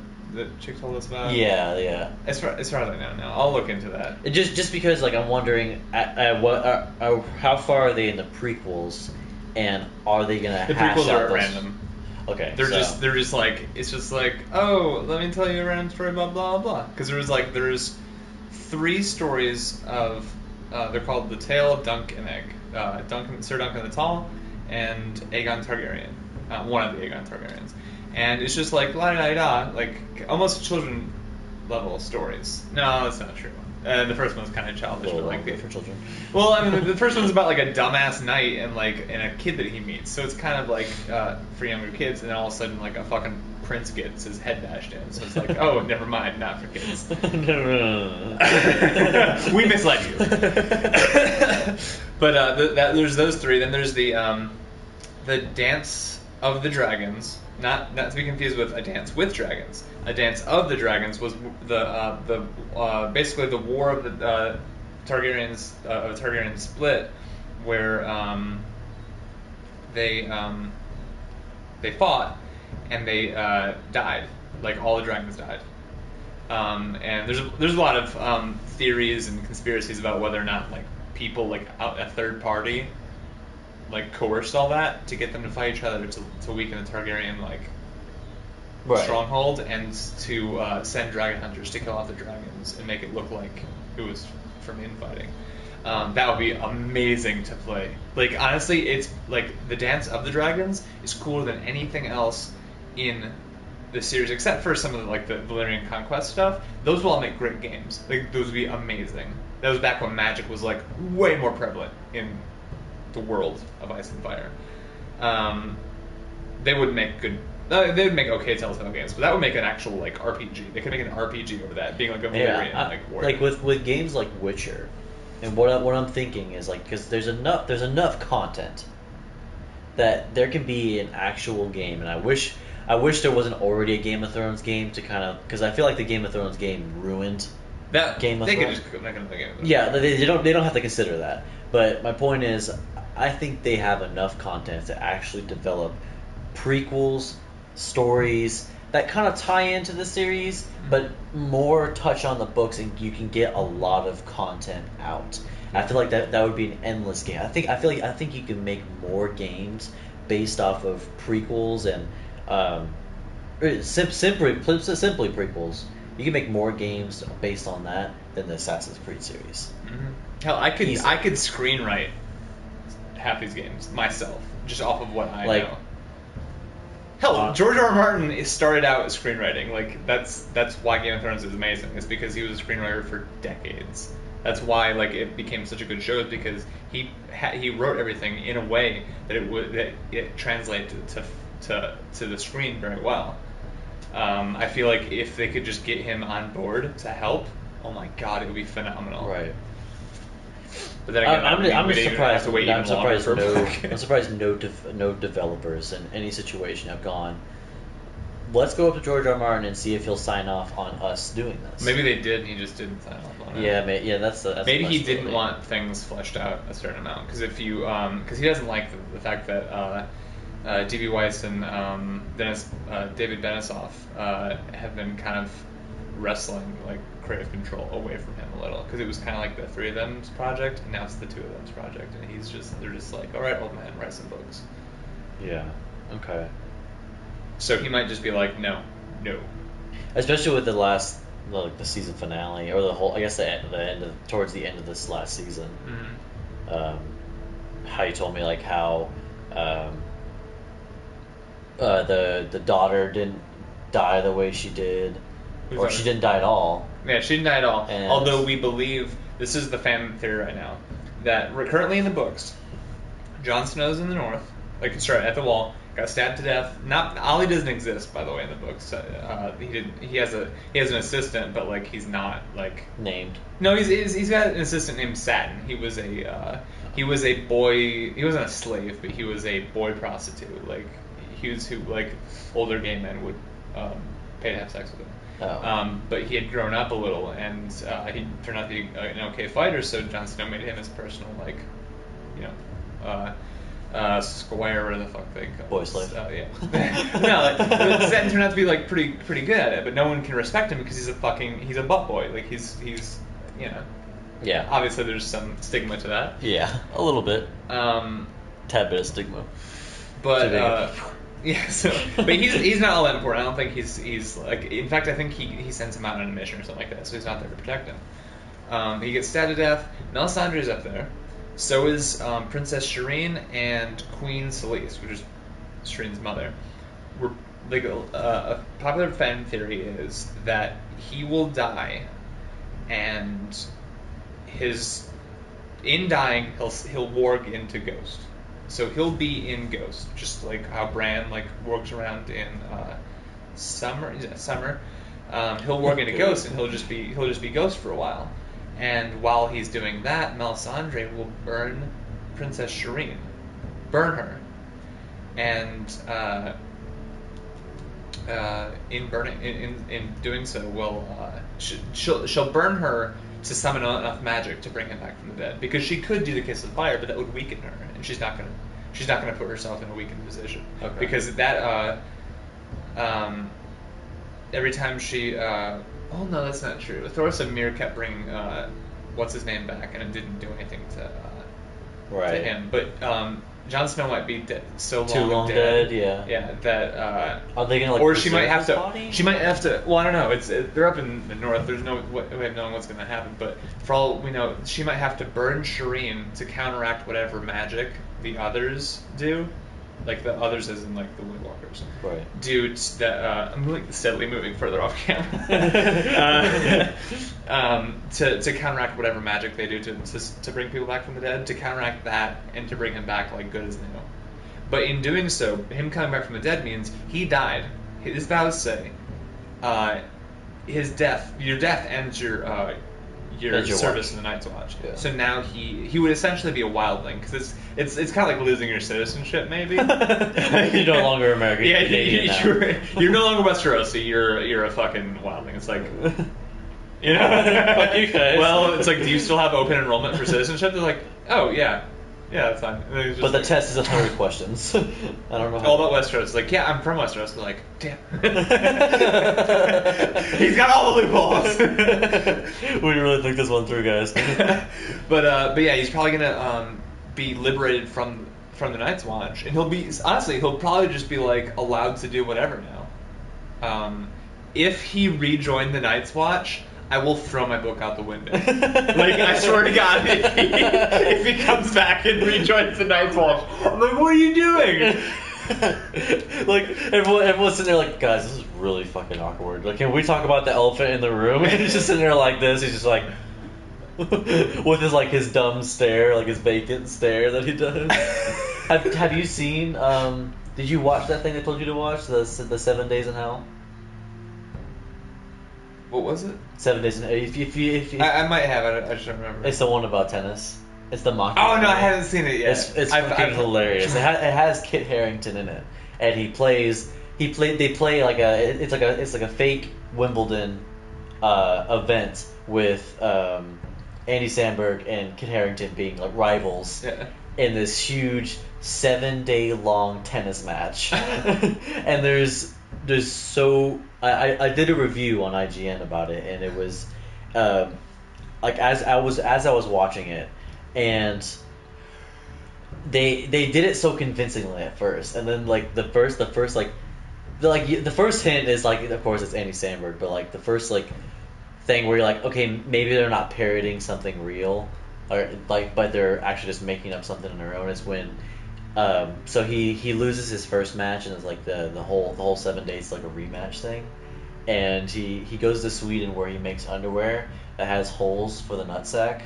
Chick told us about. Yeah. As far as I know now, I'll look into that. Just because, like, I'm wondering at what how far are they in the prequels, and are they gonna the hash prequels out are at those... random. Okay, they're just like it's just like, oh, let me tell you a random story about blah blah. Because there's 3 stories of they're called the Tale of Dunk and Egg, Sir Duncan the Tall, and Aegon Targaryen, one of the Aegon Targaryens, and it's just like la da da, like almost children level stories. No, that's not true. The first one's kind of childish, but like for children. Well, I mean, the first one's about like a dumbass knight and a kid that he meets, so it's kind of like for younger kids. And then all of a sudden, like a fucking prince gets his head bashed in, so it's like, oh, never mind, not for kids. We misled you. But there's those 3. Then there's the Dance of the Dragons. Not to be confused with A Dance with Dragons. A Dance of the Dragons was the basically the war of the Targaryens of Targaryen split, where they fought and they died. Like all the dragons died. And there's a lot of theories and conspiracies about whether or not like people like a third party like coerced all that to get them to fight each other to weaken the Targaryen stronghold, and to send dragon hunters to kill off the dragons and make it look like it was from infighting. That would be amazing to play. Like honestly, it's like the Dance of the Dragons is cooler than anything else in the series, except for some of the Valyrian conquest stuff. Those will all make great games. Like those would be amazing. That was back when magic was like way more prevalent in the world of Ice and Fire. They would make good. They would make okay Telltale games, but that would make an actual like RPG. They could make an RPG over that, being like a Valyrian like warrior. Like with games like Witcher, and what I'm thinking is like because there's enough content that there can be an actual game, and I wish there wasn't already a Game of Thrones game to kind of because I feel like the Game of Thrones game ruined that Game of Thrones. They Thrones. could just make another Game of Thrones. Yeah, they don't have to consider that. But my point is, I think they have enough content to actually develop prequels, stories that kind of tie into the series, but more touch on the books, and you can get a lot of content out. I feel like that would be an endless game. I think you can make more games based off of prequels and simply prequels. You can make more games based on that than the Assassin's Creed series. Mm-hmm. Hell, I could screenwrite half these games myself, just off of what I know. Hell, George R. R. Martin started out as screenwriting. Like that's why Game of Thrones is amazing. It's because he was a screenwriter for decades. That's why like it became such a good show. Is because he wrote everything in a way that it translated to the screen very well. I feel like if they could just get him on board to help, oh my god, it would be phenomenal. Right. But then again, I'm just surprised. I'm surprised no developers in any situation have gone. Let's go up to George R. R. Martin and see if he'll sign off on us doing this. Maybe they did, and he just didn't sign off on it. Yeah, that's maybe he didn't want things fleshed out a certain amount because if you because he doesn't like the fact that D.B. Weiss and David Benesoff have been kind of wrestling like creative control away from him a little because it was kind of like the three of them's project and now it's the two of them's project and they're just like, all right, old man, write some books. Yeah. Okay. So he might just be like, no. Especially with the season finale or the whole, I guess towards the end of this last season. Mm-hmm. How you told me like how the daughter didn't die the way she did. Or she didn't die at all. Yeah, she didn't die at all. And although we believe, this is the fan theory right now, that currently in the books, Jon Snow's in the north, like at the wall, got stabbed to death. Ollie doesn't exist, by the way, in the books. He has an assistant, but like he's not like named. No, he's got an assistant named Satin. He was a boy. He wasn't a slave, but he was a boy prostitute. Like he was who like older gay men would pay to have sex with him. Oh. But he had grown up a little, and he turned out to be an okay fighter. So Jon Snow made him his personal, like, squire, whatever the fuck they call it. Boy slave. Yeah. No, Satin turned out to be like pretty good at it, but no one can respect him because he's a butt boy. Like he's Yeah. Obviously, there's some stigma to that. Yeah, a little bit. Tad bit of stigma. But yeah, but he's not all that important. I don't think he's like. In fact, I think he sends him out on a mission or something like that, so he's not there to protect him. He gets stabbed to death. Melisandre's up there. So is Princess Shireen and Queen Selyse, which is Shireen's mother. A popular fan theory is that he will die, and in dying he'll warg into Ghost. So he'll be in Ghost, just like how Bran like wargs around in Summer. He'll warg into Ghost, and he'll just be Ghost for a while. And while he's doing that, Melisandre will burn Princess Shireen, burn her, and in doing so, she'll burn her to summon enough magic to bring him back from the dead. Because she could do the Kiss of Fire, but that would weaken her, and she's not gonna put herself in a weakened position. Okay. Because that every time she oh no, that's not true. Thoros of Myr kept bringing what's his name back, and it didn't do anything to him. But Jon Snow might be dead, Too long dead. Yeah, that. Are they gonna like? Or she might have to. Body? She might have to. Well, I don't know. They're up in the north. There's no way of knowing what's going to happen. But for all we know, she might have to burn Shireen to counteract whatever magic the others do, like the others as in like the White Walkers, Right. do that. I'm like steadily moving further off camera. To counteract whatever magic they do to bring people back from the dead, to counteract that and to bring him back like good as new. But in doing so, him coming back from the dead means he died. His vows say, his death, your death ends your service in the Night's Watch. Yeah. So now he would essentially be a wildling, because it's kind of like losing your citizenship, maybe. You're no longer American. Yeah, Canadian you're no longer Westerosi. You're a fucking wildling. It's like, you know. Fuck you guys. Well, it's like, do you still have open enrollment for citizenship? They're like, oh yeah, that's fine. But the test is 100 questions. I don't know. All about Westeros. Like, yeah, I'm from Westeros. They're like, damn. He's got all the loopholes. We really think this one through, guys. But yeah, he's probably gonna be liberated from the Night's Watch, and he'll probably just be like allowed to do whatever now. If he rejoined the Night's Watch, I will throw my book out the window. Like, I swear to God, if he comes back and rejoins the Night's Watch, I'm like, what are you doing? Like, everyone's sitting there like, guys, this is really fucking awkward. Like, can we talk about the elephant in the room? And he's just sitting there like this. He's just like, with his dumb stare, like his vacant stare that he does. Have you seen? Did you watch that thing I told you to watch? The 7 Days in Hell. What was it? 7 Days in Hell. If you I might have it. I just don't remember. It's the one about tennis. It's the mockumentary. Oh no, I haven't seen it yet. It's fucking hilarious. It has Kit Harington in it, and they play like it's like a fake Wimbledon event with Andy Samberg and Kit Harington being like rivals in this huge 7-day-long tennis match. And there's so I did a review on IGN about it, and it was like as I was watching it, and they did it so convincingly at first, and then like the first hint is like, of course it's Andy Samberg, but like the first like thing where you're like, okay, maybe they're not parroting something real, or like, but they're actually just making up something on their own, is when so he loses his first match, and it's like the whole 7 days like a rematch thing, and he goes to Sweden where he makes underwear that has holes for the nutsack,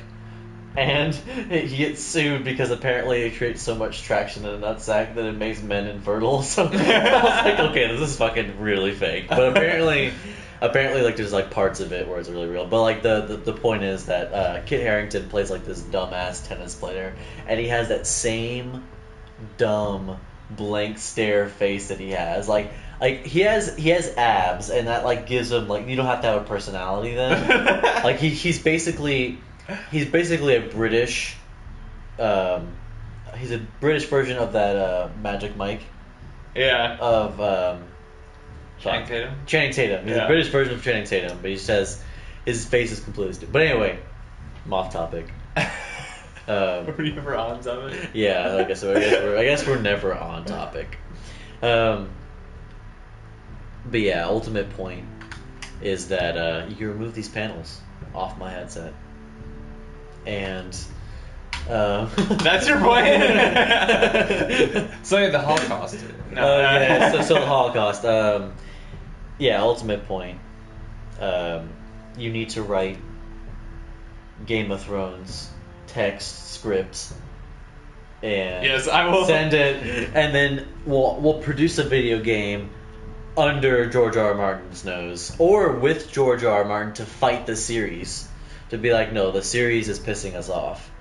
and he gets sued because apparently it creates so much traction in the nutsack that it makes men infertile. So I was like, okay, this is fucking really fake. But apparently like there's like parts of it where it's really real. But like the point is that Kit Harington plays like this dumbass tennis player, and he has that same dumb blank stare face that he has. Like he has abs, and that like gives him, like, you don't have to have a personality then. Like he's basically a British he's a British version of that Magic Mike. Yeah. Of Channing Tatum. Channing Tatum. He's a British version of Channing Tatum, but he says his face is completely stupid. But anyway, I'm off topic. Were you ever on topic? Yeah, I guess we're never on topic. But yeah, ultimate point is that you can remove these panels off my headset, and that's your point. So the Holocaust. No. Yeah, so the Holocaust. Yeah, ultimate point. You need to write Game of Thrones text script, and yes, I will send it, and then we'll produce a video game under George R. R. Martin's nose, or with George R. R. Martin, to fight the series, to be like, no, the series is pissing us off.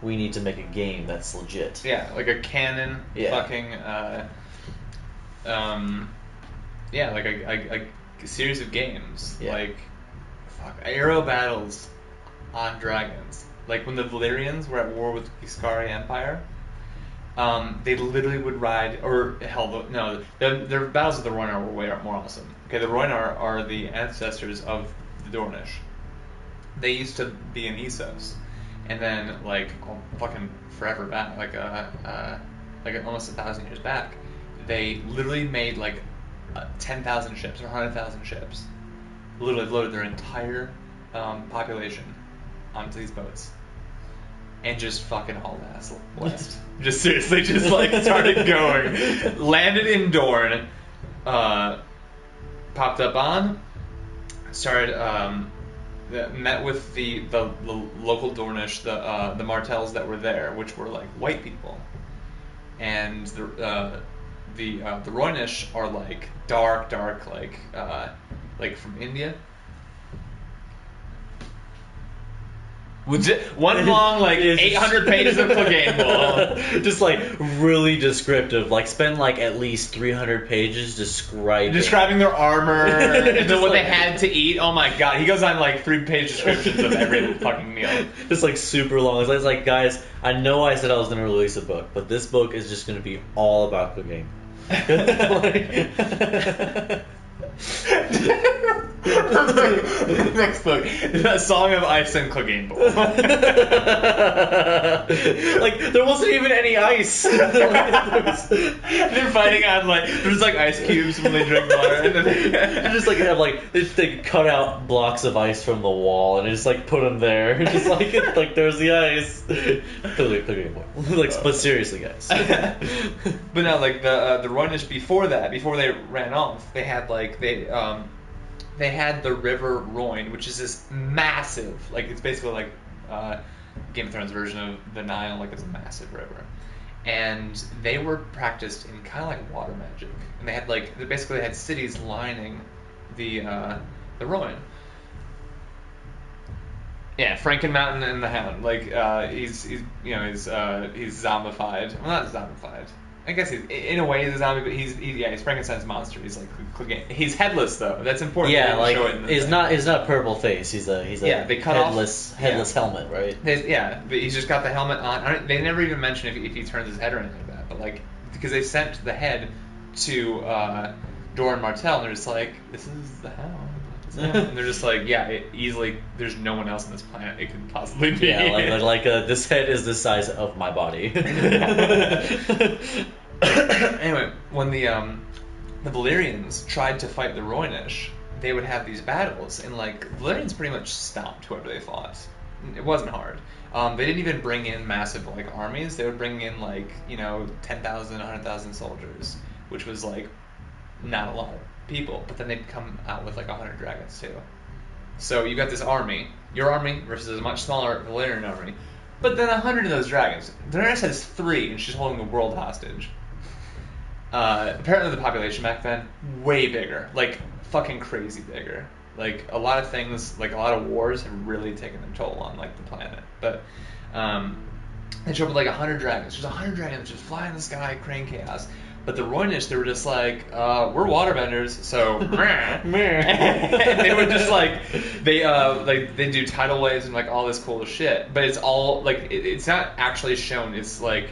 We need to make a game that's legit. Yeah, like a canon fucking like a series of games. Yeah. Like aero battles on dragons. Like when the Valyrians were at war with the Skari Empire, they literally would ride, or hell, no, their battles with the Rhoynar were way more awesome. Okay, the Rhoynar are the ancestors of the Dornish. They used to be in Essos, and then like fucking forever back, like almost 1,000 years back, they literally made like 10,000 ships or 100,000 ships. Literally loaded their entire population onto these boats, and just fucking hauled ass west. Just seriously, just like started going. Landed in Dorne, popped up on, started, met with the local Dornish, the Martells that were there, which were like white people, and the Roynish are like dark, like from India. One long, like, 800 pages of Clegane Wall. Just, like, really descriptive. Like, spend, like, at least 300 pages describing their armor, and what they had to eat. Oh my god. He goes on, like, 3-page descriptions of every fucking meal. Just, like, super long. It's like, guys, I know I said I was going to release a book, but this book is just going to be all about Clegane. Next book, A Song of Ice and Clegane Bowl. Like, there wasn't even any ice. They're fighting on, like, there's like ice cubes when they drink water, and then they just like have like they cut out blocks of ice from the wall and just like put them there, just like there's the ice. Clegane Bowl. Like, but seriously, guys. But no, like the Roynish before they ran off, they had the River Royne, which is this massive, like, it's basically like Game of Thrones version of the Nile, like, it's a massive river. And they were practiced in kind of like water magic. And they had cities lining the Royne. Yeah, Franken Mountain and the Hound. Like, he's zombified. Well, not zombified. I guess in a way he's a zombie, but he's Frankenstein's monster. He's like Clegane. He's headless though. That's important. Yeah, like he's not purple face. He's a they cut headless helmet, right? But he's just got the helmet on. They never even mention if he turns his head or anything like that. But like, because they sent the head to Doran Martell, and they're just like, this is the Hound. And they're just like, easily. There's no one else on this planet it could possibly be. Yeah, like this head is the size of my body. Anyway, when the Valyrians tried to fight the Roynish, they would have these battles, and like Valyrians pretty much stomped whoever they fought. It wasn't hard. They didn't even bring in massive like armies. They would bring in like 10,000, 100,000 soldiers, which was like not a lot of people. But then they'd come out with like 100 dragons too. So you got this army, your army versus a much smaller Valyrian army, but then 100 of those dragons. Daenerys has 3, and she's holding the world hostage. Apparently the population back then, way bigger. Like, fucking crazy bigger. Like, a lot of things, like, a lot of wars have really taken their toll on, like, the planet. But, they showed up with, like, 100 dragons. There's 100 dragons just fly in the sky, creating chaos. But the Roynish, they were just like, we're waterbenders, so and they would just like they do tidal waves and like all this cool shit. But it's all like it's not actually shown. It's like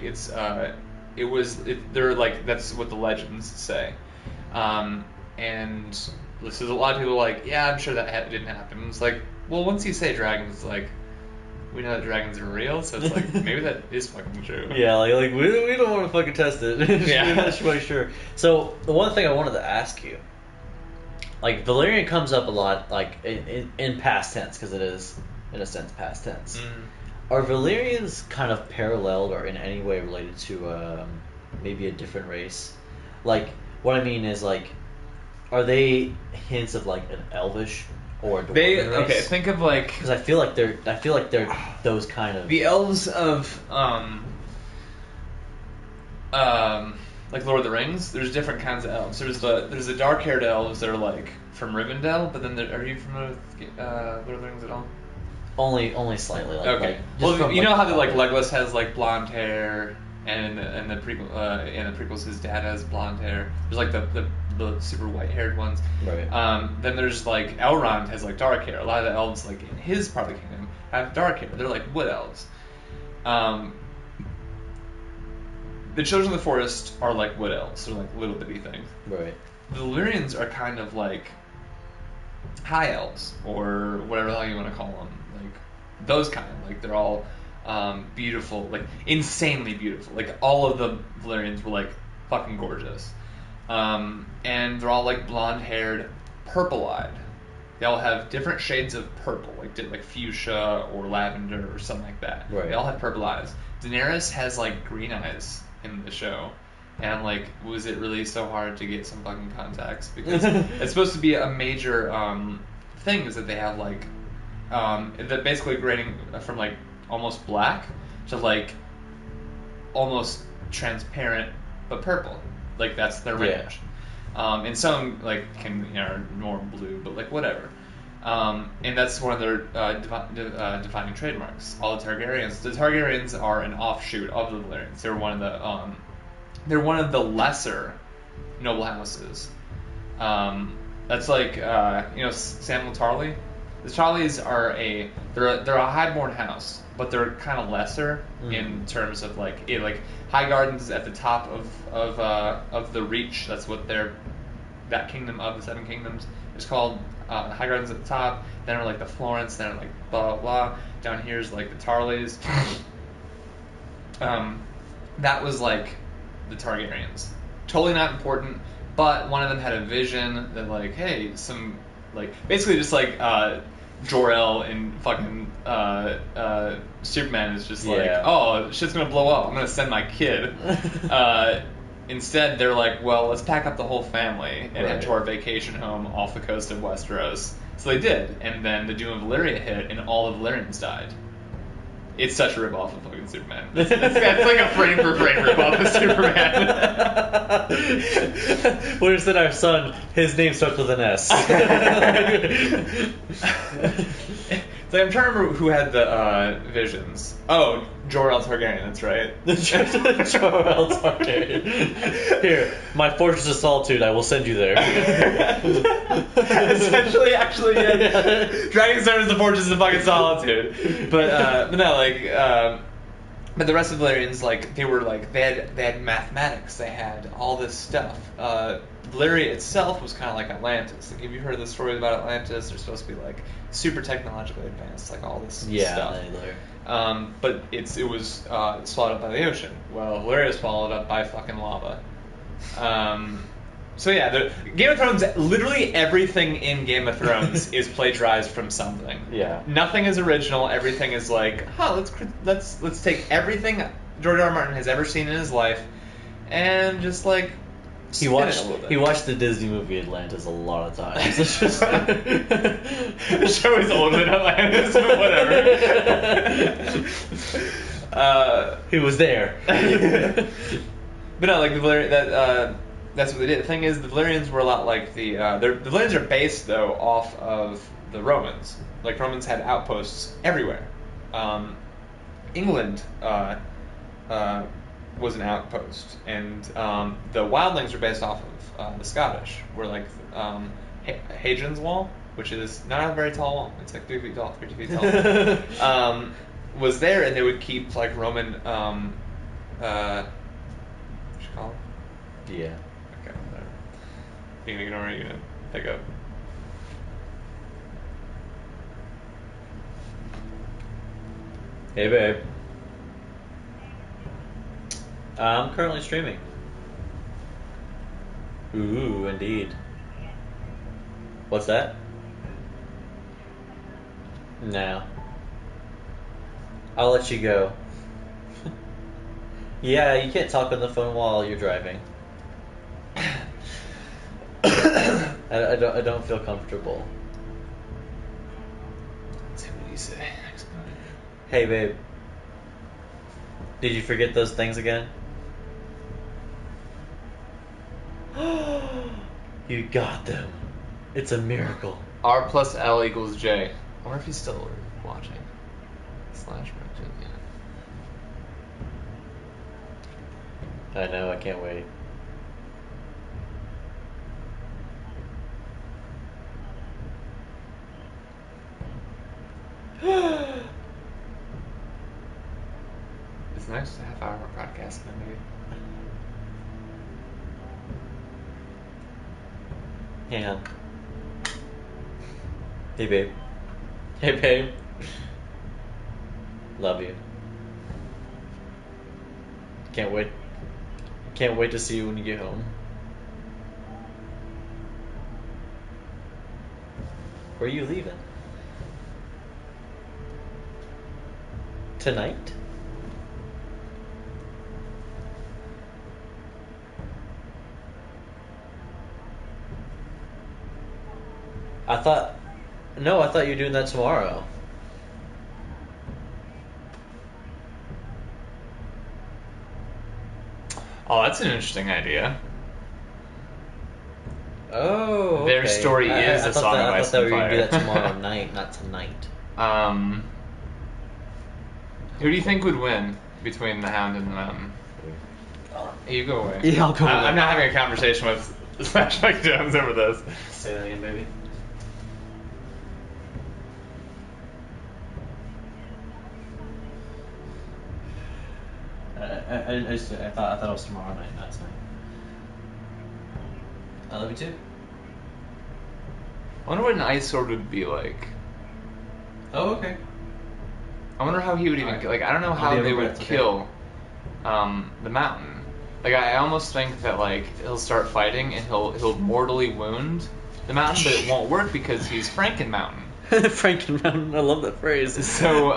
they're like that's what the legends say. And this is a lot of people are like, yeah, I'm sure that didn't happen. It's like, well, once you say dragons, it's like, we know that dragons are real, so it's like, maybe that is fucking true. Yeah, like we don't want to fucking test it. Yeah. We're not quite sure. So, the one thing I wanted to ask you, like, Valyrian comes up a lot, like, in past tense, because it is, in a sense, past tense. Are Valyrians kind of paralleled or in any way related to maybe a different race? Like, what I mean is, like, are they hints of, like, an elvish or a dwarven race? Okay, think of like, because I feel like they're those kind of the elves of like Lord of the Rings. There's different kinds of elves. There's the dark-haired elves that are like from Rivendell, but then are you familiar with Lord of the Rings at all? Only slightly. Like, okay. Like, well, you know how the like Legolas has like blonde hair, and the prequels his dad has blonde hair. There's like the super white-haired ones. Right. Then there's like Elrond has like dark hair. A lot of the elves like in his part of the kingdom have dark hair. They're like wood elves. The Children of the Forest are like wood elves. They're like little bitty things. Right. The Valyrians are kind of like high elves, or whatever the hell you want to call them. Like those kind. Like they're all beautiful, like insanely beautiful. Like all of the Valyrians were like fucking gorgeous. And they're all like blonde haired, purple eyed. they all have different shades of purple, like fuchsia or lavender or something like that. Right. They all have purple eyes. Daenerys has like green eyes in the show. And I'm like, was it really so hard to get some fucking contacts? Because it's supposed to be a major thing is that they have like that basically grading from like almost black to like almost transparent but purple. Like that's their range. And some like are more blue, but like whatever. And that's one of their defining trademarks. All the Targaryens. The Targaryens are an offshoot of the Valyrians. They're one of the lesser noble houses. That's like Samuel Tarly. The Tarlys are they're a highborn house, but they're kind of lesser in terms of like Highgarden's is at the top of the Reach. That's what that kingdom of the Seven Kingdoms is called. Highgarden's at the top. Then are like the Florence. Then are like blah blah blah. Down here is like the Tarlys. That was like the Targaryens. Totally not important, but one of them had a vision that like, hey, some like basically just like Jor-El and fucking Superman is just like, oh, shit's gonna blow up. I'm gonna send my kid. Instead, they're like, well, let's pack up the whole family and head to our vacation home off the coast of Westeros. So they did, and then the Doom of Valyria hit, and all the Valyrians died. It's such a rip-off of fucking Superman. That's like a frame-for-frame rip-off of Superman. Where's said our son, his name starts with an S. So I'm trying to remember who had the visions. Oh, Jor-El Targaryen, that's right. Jor-El Targaryen. Here, my Fortress of Solitude, I will send you there. Essentially, actually, yeah. Dragonstone is the Fortress of fucking Solitude. But no, but the rest of the Valyrians, like, they had mathematics, they had all this stuff. Valyria itself was kind of like Atlantis. Like, have you heard the stories about Atlantis? They're supposed to be like super technologically advanced, like all this stuff. But it was swallowed up by the ocean. Well, Valyria was swallowed up by fucking lava. So yeah, Game of Thrones. Literally everything in Game of Thrones is plagiarized from something. Yeah. Nothing is original. Everything is like, let's take everything George R. R. Martin has ever seen in his life, and just like. He watched the Disney movie Atlantis a lot of times. It's just the show is older than Atlantis, but whatever. He was there. But no, like the Valyrian, that's what they did. The thing is, the Valyrians were a lot like the Valyrians are based though off of the Romans. Like Romans had outposts everywhere. England was an outpost, and the wildlings were based off of the Scottish, where like Hadrian's Wall, which is not a very tall wall, it's like 3 feet tall, 3 feet tall, was there, and they would keep like Roman, what you call it? Yeah. Okay, whatever. You can ignore it, you can pick up. Hey, babe. I'm currently streaming. Ooh, indeed. What's that? No. I'll let you go. Yeah, you can't talk on the phone while you're driving. I don't feel comfortable. Say what you say. Hey, babe. Did you forget those things again? You got them. It's a miracle. R plus L equals J. I wonder if he's still watching. / yeah. I know, I can't wait. It's nice to have our podcast maybe. Hang on. Hey, babe. Hey, babe. Love you. Can't wait. Can't wait to see you when you get home. Where are you leaving? Tonight? I thought you were doing that tomorrow. Oh, that's an interesting idea. Oh, okay. Their story is a Song of Ice and Fire. I thought that we were going to do that tomorrow night, not tonight. Who do you think would win between the Hound and the Mountain? You go away. Yeah, I'll go away. I'm not having a conversation with Smash Mike Jones over this. Say that again, baby. I thought it was tomorrow night, not tonight. I love you too. I wonder what an ice sword would be like. Oh, okay. I wonder how he would even like. I don't know how they would kill the Mountain. Like I almost think that like he'll start fighting and he'll mortally wound the Mountain, but it won't work because he's Franken Mountain. Franken Mountain, I love that phrase. So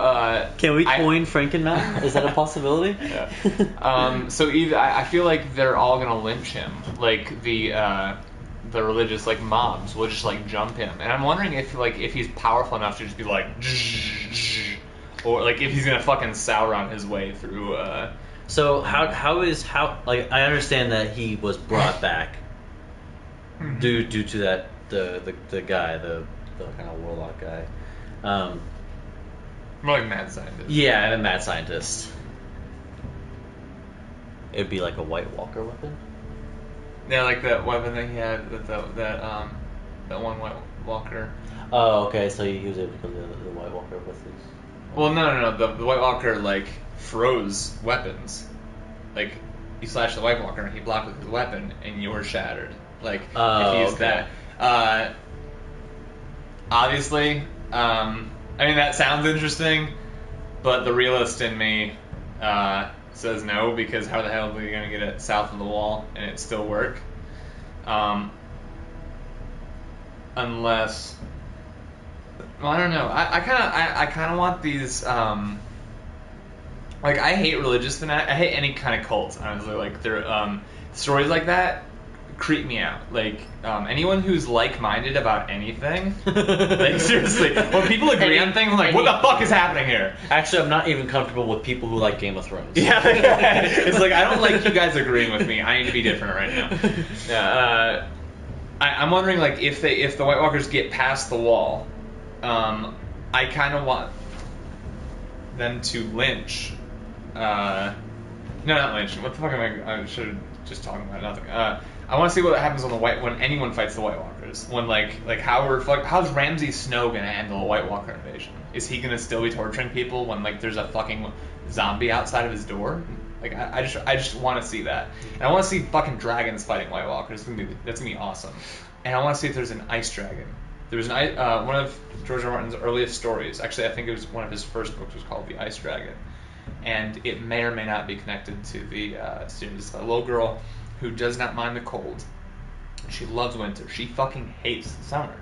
can we coin Franken Mountain? Is that a possibility? Yeah. So either I feel like they're all gonna lynch him, like the religious like mobs will just like jump him, and I'm wondering if he's powerful enough to just be like, or like if he's gonna fucking Sauron his way through. So how like I understand that he was brought back due to that the guy the kind of warlock guy. More like mad scientist. Yeah, a mad scientist. It'd be like a White Walker weapon. Yeah, like that weapon that he had that one White Walker. Oh, okay. So he was able to kill the White Walker with his. Well, no. The White Walker like froze weapons. Like you slash the White Walker and he blocked with his weapon and you were shattered. Like if he used that. Obviously, I mean that sounds interesting, but the realist in me says no, because how the hell are we gonna get it south of the wall and it still work? Unless, well, I don't know. I kind of want these. Like I hate religious fanatics. I hate any kind of cult. Honestly, like they're stories like that creep me out. Like anyone who's like-minded about anything. Like seriously, when people agree on things, I'm like, what the fuck is happening here? Actually, I'm not even comfortable with people who like Game of Thrones. Yeah, it's like I don't like you guys agreeing with me. I need to be different right now. Yeah, I'm wondering like if the White Walkers get past the wall, I kind of want them to lynch. No, not lynch. What the fuck am I should have just talking about nothing. I want to see what happens when anyone fights the White Walkers. When how's Ramsay Snow gonna handle a White Walker invasion? Is he gonna still be torturing people when like there's a fucking zombie outside of his door? Like I just want to see that, and I want to see fucking dragons fighting White Walkers. That's gonna be awesome, and I want to see if there's an ice dragon. There was one of George R. R. Martin's earliest stories. Actually, I think it was one of his first books was called The Ice Dragon, and it may or may not be connected to the series. A little girl who does not mind the cold. She loves winter. She fucking hates summer.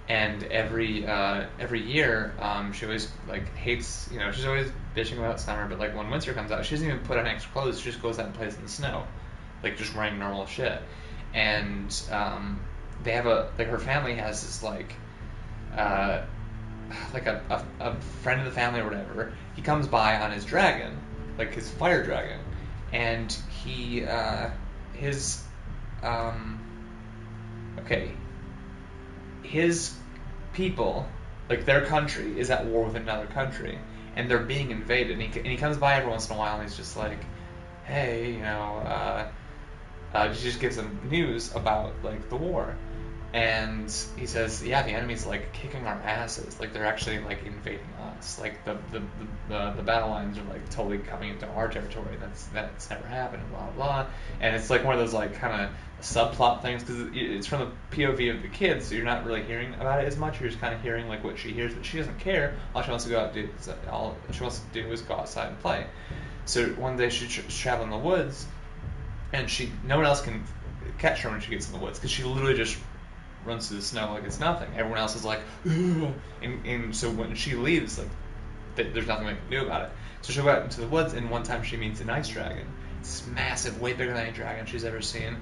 And every year, she always like hates. You know, she's always bitching about summer. But like when winter comes out, she doesn't even put on extra clothes. She just goes out and plays in the snow, like just wearing normal shit. And they have her family has this like a friend of the family or whatever. He comes by on his dragon, like his fire dragon, and his people, like their country, is at war with another country, and they're being invaded. And he comes by every once in a while, and he's just like, hey, you know, he just gives them news about like the war. And he says, yeah, the enemy's like kicking our asses. Like they're actually like invading us. Like the battle lines are like totally coming into our territory. That's never happened. Blah blah. And it's like one of those like kind of subplot things because it's from the POV of the kids, so you're not really hearing about it as much. You're just kind of hearing like what she hears, but she doesn't care. All she wants to do is go outside and play. So one day she's traveling in the woods, and no one else can catch her when she gets in the woods because she literally just runs through the snow like it's nothing. Everyone else is like, ugh. And so when she leaves, like, there's nothing they can do about it. So she'll go out into the woods, and one time she meets an ice dragon. It's massive, way bigger than any dragon she's ever seen.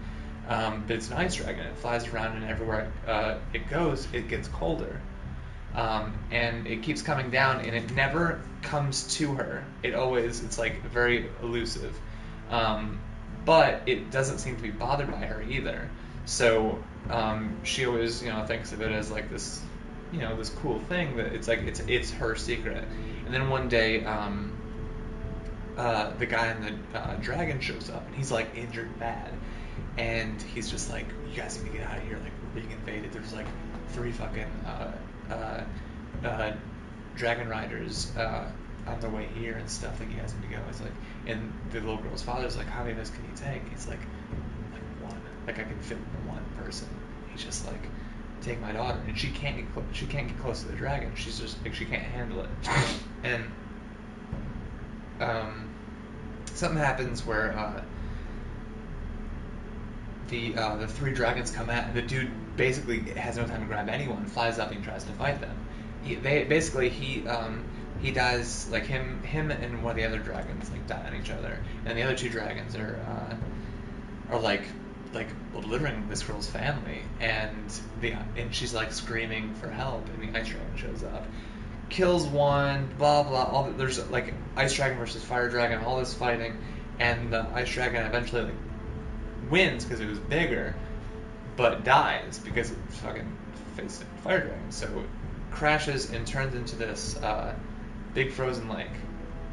But it's an ice dragon. It flies around, and everywhere it goes, it gets colder. And it keeps coming down, and it never comes to her. It's like very elusive. But it doesn't seem to be bothered by her either. So she always, thinks of it as like this, this cool thing that it's like it's her secret. And then one day, the guy in the dragon shows up, and he's like injured bad, and he's just like, "You guys need to get out of here! Like, we're being invaded. There's like 3 fucking dragon riders on their way here and stuff. Like, you guys need to go." It's like, and the little girl's father's like, "How many of us can you take?" He's like 1. Like, I can fit 1 person. He's just like, "Take my daughter," and she can't get close to the dragon. She's just like, she can't handle it. And something happens where the 3 dragons come at, and the dude basically has no time to grab anyone, flies up and tries to fight them. He dies, like him and one of the other dragons like die on each other, and the other 2 dragons are like obliterating this girl's family, and she's like screaming for help, and the ice dragon shows up, kills one, blah blah. There's like ice dragon versus fire dragon, all this fighting, and the ice dragon eventually like wins because it was bigger, but dies because it fucking faced a fire dragon. So it crashes and turns into this big frozen lake.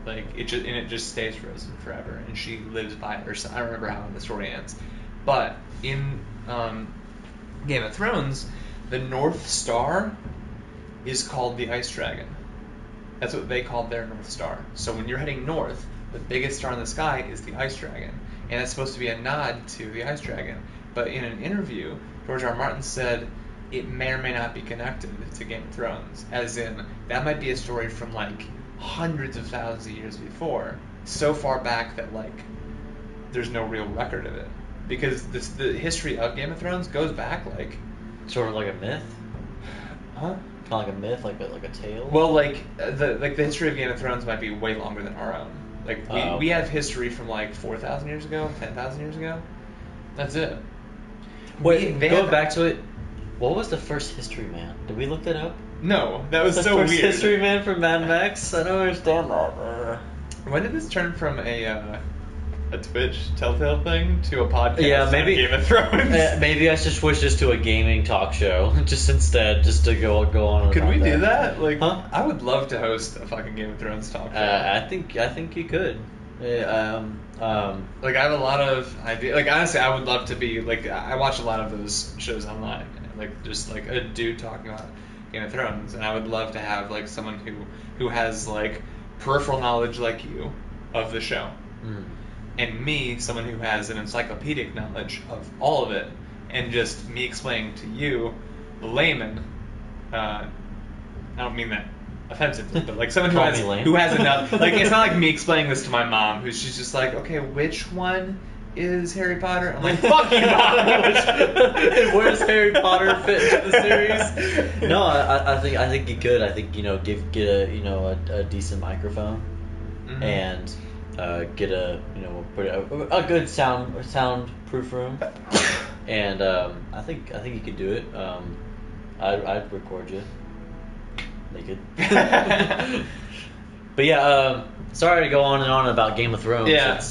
Like it just stays frozen forever, and she lives by it. Or I don't remember how the story ends, but in Game of Thrones, the North Star is called the Ice Dragon. That's what they called their North Star. So when you're heading north, the biggest star in the sky is the Ice Dragon, and it's supposed to be a nod to the Ice Dragon. But in an interview, George R. R. Martin said it may or may not be connected to Game of Thrones, as in that might be a story from like hundreds of thousands of years before, so far back that like there's no real record of it, because the history of Game of Thrones goes back like sort of like a myth. Huh? Kind of like a myth, like a tale. Well, the history of Game of Thrones might be way longer than our own. Like we have history from like 4,000 years ago, 10,000 years ago. That's it. Wait, going back to it, what was the first History Man? Did we look that up? No, that was the so first weird. History Man from Mad Max? I don't understand that. When did this turn from a Twitch Telltale thing to a podcast? Yeah, maybe on Game of Thrones. Maybe I should switch this to a gaming talk show just to go on. Could we do that? Like, huh? I would love to host a fucking Game of Thrones talk show. I think you could. Like, I have a lot of ideas. Like, honestly, I would love to be like, I watch a lot of those shows online, like just like a dude talking about Game of Thrones, and I would love to have like someone who has like peripheral knowledge like you of the show. And me, someone who has an encyclopedic knowledge of all of it, and just me explaining to you, the layman, I don't mean that offensively, but like someone who has enough, like it's not like me explaining this to my mom, she's just like, okay, which one is Harry Potter? I'm like, fuck you, Mom! Where does Harry Potter fit into the series? No, I think you could. I think get a decent microphone, and get a good soundproof room, and I think you could do it. I'd record you naked. But yeah, sorry to go on and on about Game of Thrones. Yeah.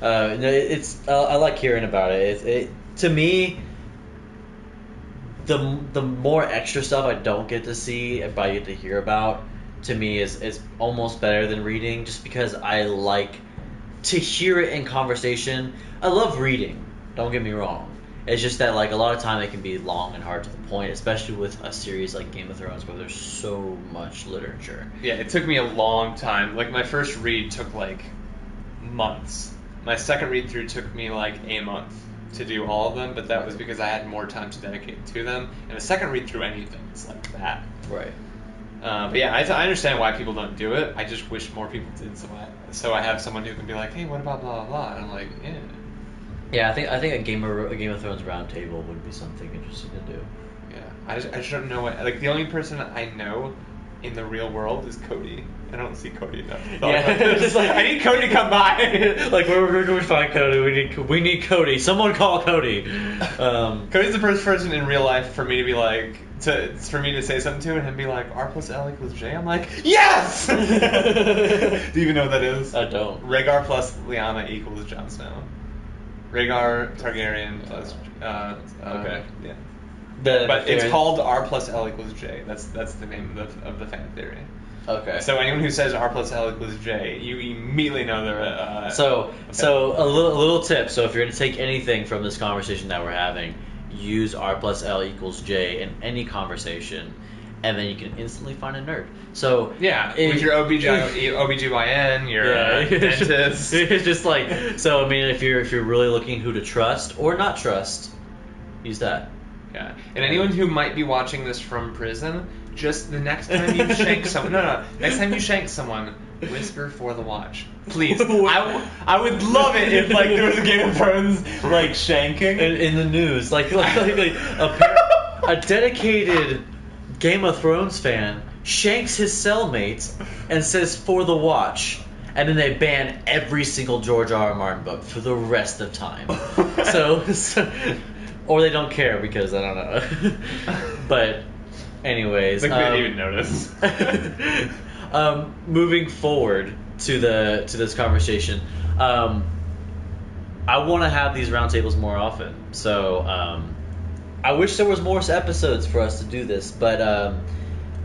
I like hearing about it. It to me, the more extra stuff I don't get to see but I get to hear about, to me is almost better than reading, just because I like to hear it in conversation. I love reading, don't get me wrong. It's just that like a lot of time it can be long and hard to the point, especially with a series like Game of Thrones where there's so much literature. Yeah, it took me a long time. Like my first read took like months. My second read through took me like a month to do all of them, but that was because I had more time to dedicate to them. And the second read through anything is like that. Right. But yeah, I understand why people don't do it. I just wish more people did, so I have someone who can be like, hey, what about blah blah blah? And I'm like, yeah. Yeah, I think a Game of Thrones round table would be something interesting to do. Yeah. I just don't know what. Like, the only person I know in the real world is Cody. I don't see Cody enough. Yeah, just like I need Cody to come by. Like, where can we find Cody? We need Cody. Someone call Cody. Cody's the first person in real life for me to be like, for me to say something to and him be like, R plus L equals J. I'm like, yes. Do you even know what that is? I don't. Rhaegar plus Lyanna equals Jon Snow. Rhaegar Targaryen plus. Okay. Yeah. But it's called R plus L equals J. That's the name of the fan theory. Okay. So anyone who says R plus L equals J, you immediately know they're. So a little tip. So if you're gonna take anything from this conversation that we're having, use R plus L equals J in any conversation, and then you can instantly find a nerd. So yeah, with your OBGYN, your dentist. It's just like, so I mean, if you're really looking who to trust or not trust, use that. Yeah, and anyone who might be watching this from prison, just the next time you shank someone, next time you shank someone, whisper for the watch, please. I would love it if like there was a Game of Thrones like shanking in the news, like a dedicated Game of Thrones fan shanks his cellmate and says for the watch. And then they ban every single George R. R. Martin book for the rest of time. so or they don't care because I don't know. But anyways, they didn't even notice. Moving forward to this conversation, I want to have these roundtables more often. So I wish there was more episodes for us to do this, but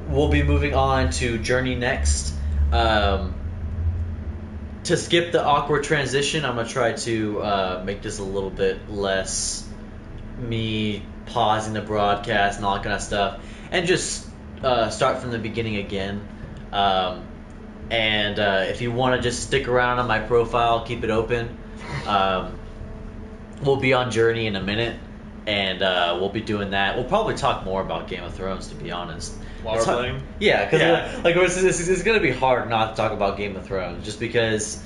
we'll be moving on to Journey next. To skip the awkward transition, I'm gonna try to make this a little bit less me pausing the broadcast and all that kind of stuff, and just start from the beginning again. And if you want to just stick around on my profile, keep it open. We'll be on Journey in a minute, and we'll be doing that. We'll probably talk more about Game of Thrones, to be honest. While we're playing? Yeah, because like it's going to be hard not to talk about Game of Thrones, just because,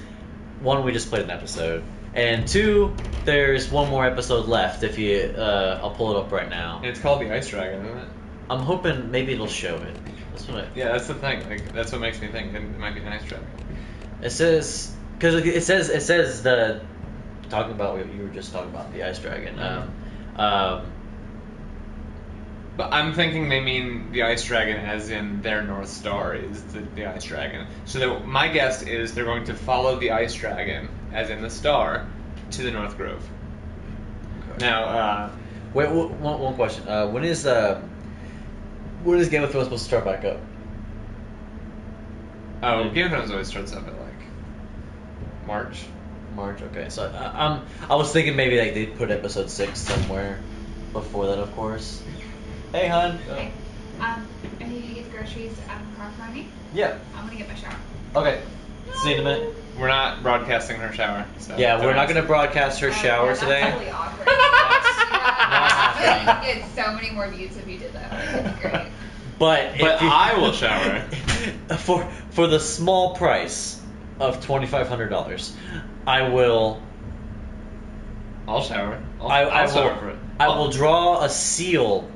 one, we just played an episode, and two, there's one more episode left. If you, I'll pull it up right now. And it's called the Ice Dragon, isn't it? I'm hoping maybe it'll show it. That's the thing. Like, that's what makes me think it might be an Ice Dragon. It says, because it says the, talking about what you were just talking about, the Ice Dragon. But I'm thinking they mean the Ice Dragon as in their North Star is the Ice Dragon. So my guess is they're going to follow the Ice Dragon, as in the star, to the North Grove. Okay. Now, wait, one question. When is Game of Thrones supposed to start back up? Oh, Game of Thrones always starts up at like March. March, okay. So I was thinking maybe like they'd put episode 6 somewhere before that, of course. Hey, hon. Hey. I need to get the groceries out of the car for me. Yeah. I'm gonna get my shower. Okay. See you in a minute. We're not broadcasting her shower. So yeah, we're not going to broadcast her shower today. That's really awkward. It's so many more views if you did that. That'd be great. But I will shower. For the small price of $2,500, I will. I'll shower. I'll shower for it. I will draw a seal.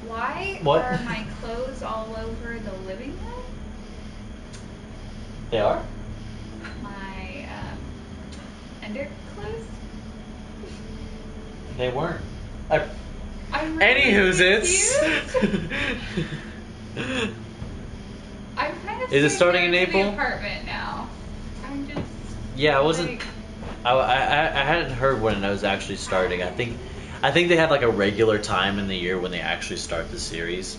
Why What? are my clothes all over the living room? They are? My underclothes? They weren't. I'm really Anywho's confused. I'm kind of. Is it starting in the April? apartment now. I'm just. Yeah, I wasn't. Like, I hadn't heard when it was actually starting. I think they have like a regular time in the year when they actually start the series.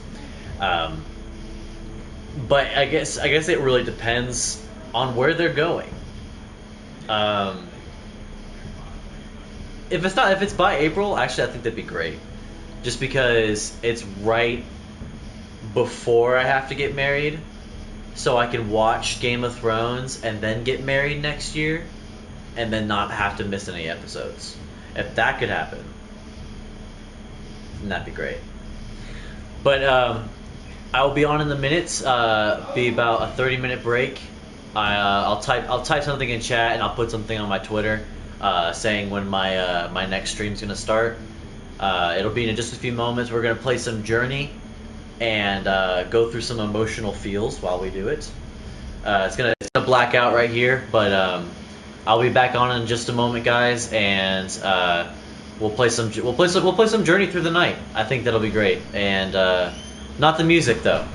But I guess it really depends on where they're going. If it's by April, actually I think that'd be great. Just because it's right before I have to get married, so I can watch Game of Thrones and then get married next year, and then not have to miss any episodes. If that could happen, then that'd be great. But I'll be on in the minutes. Be about a 30-minute break. I'll type something in chat, and I'll put something on my Twitter saying when my next stream's gonna start. It'll be in just a few moments. We're gonna play some Journey and go through some emotional feels while we do it. It's gonna black out right here, but I'll be back on in just a moment, guys, and we'll play some Journey through the night. I think that'll be great, and not the music though.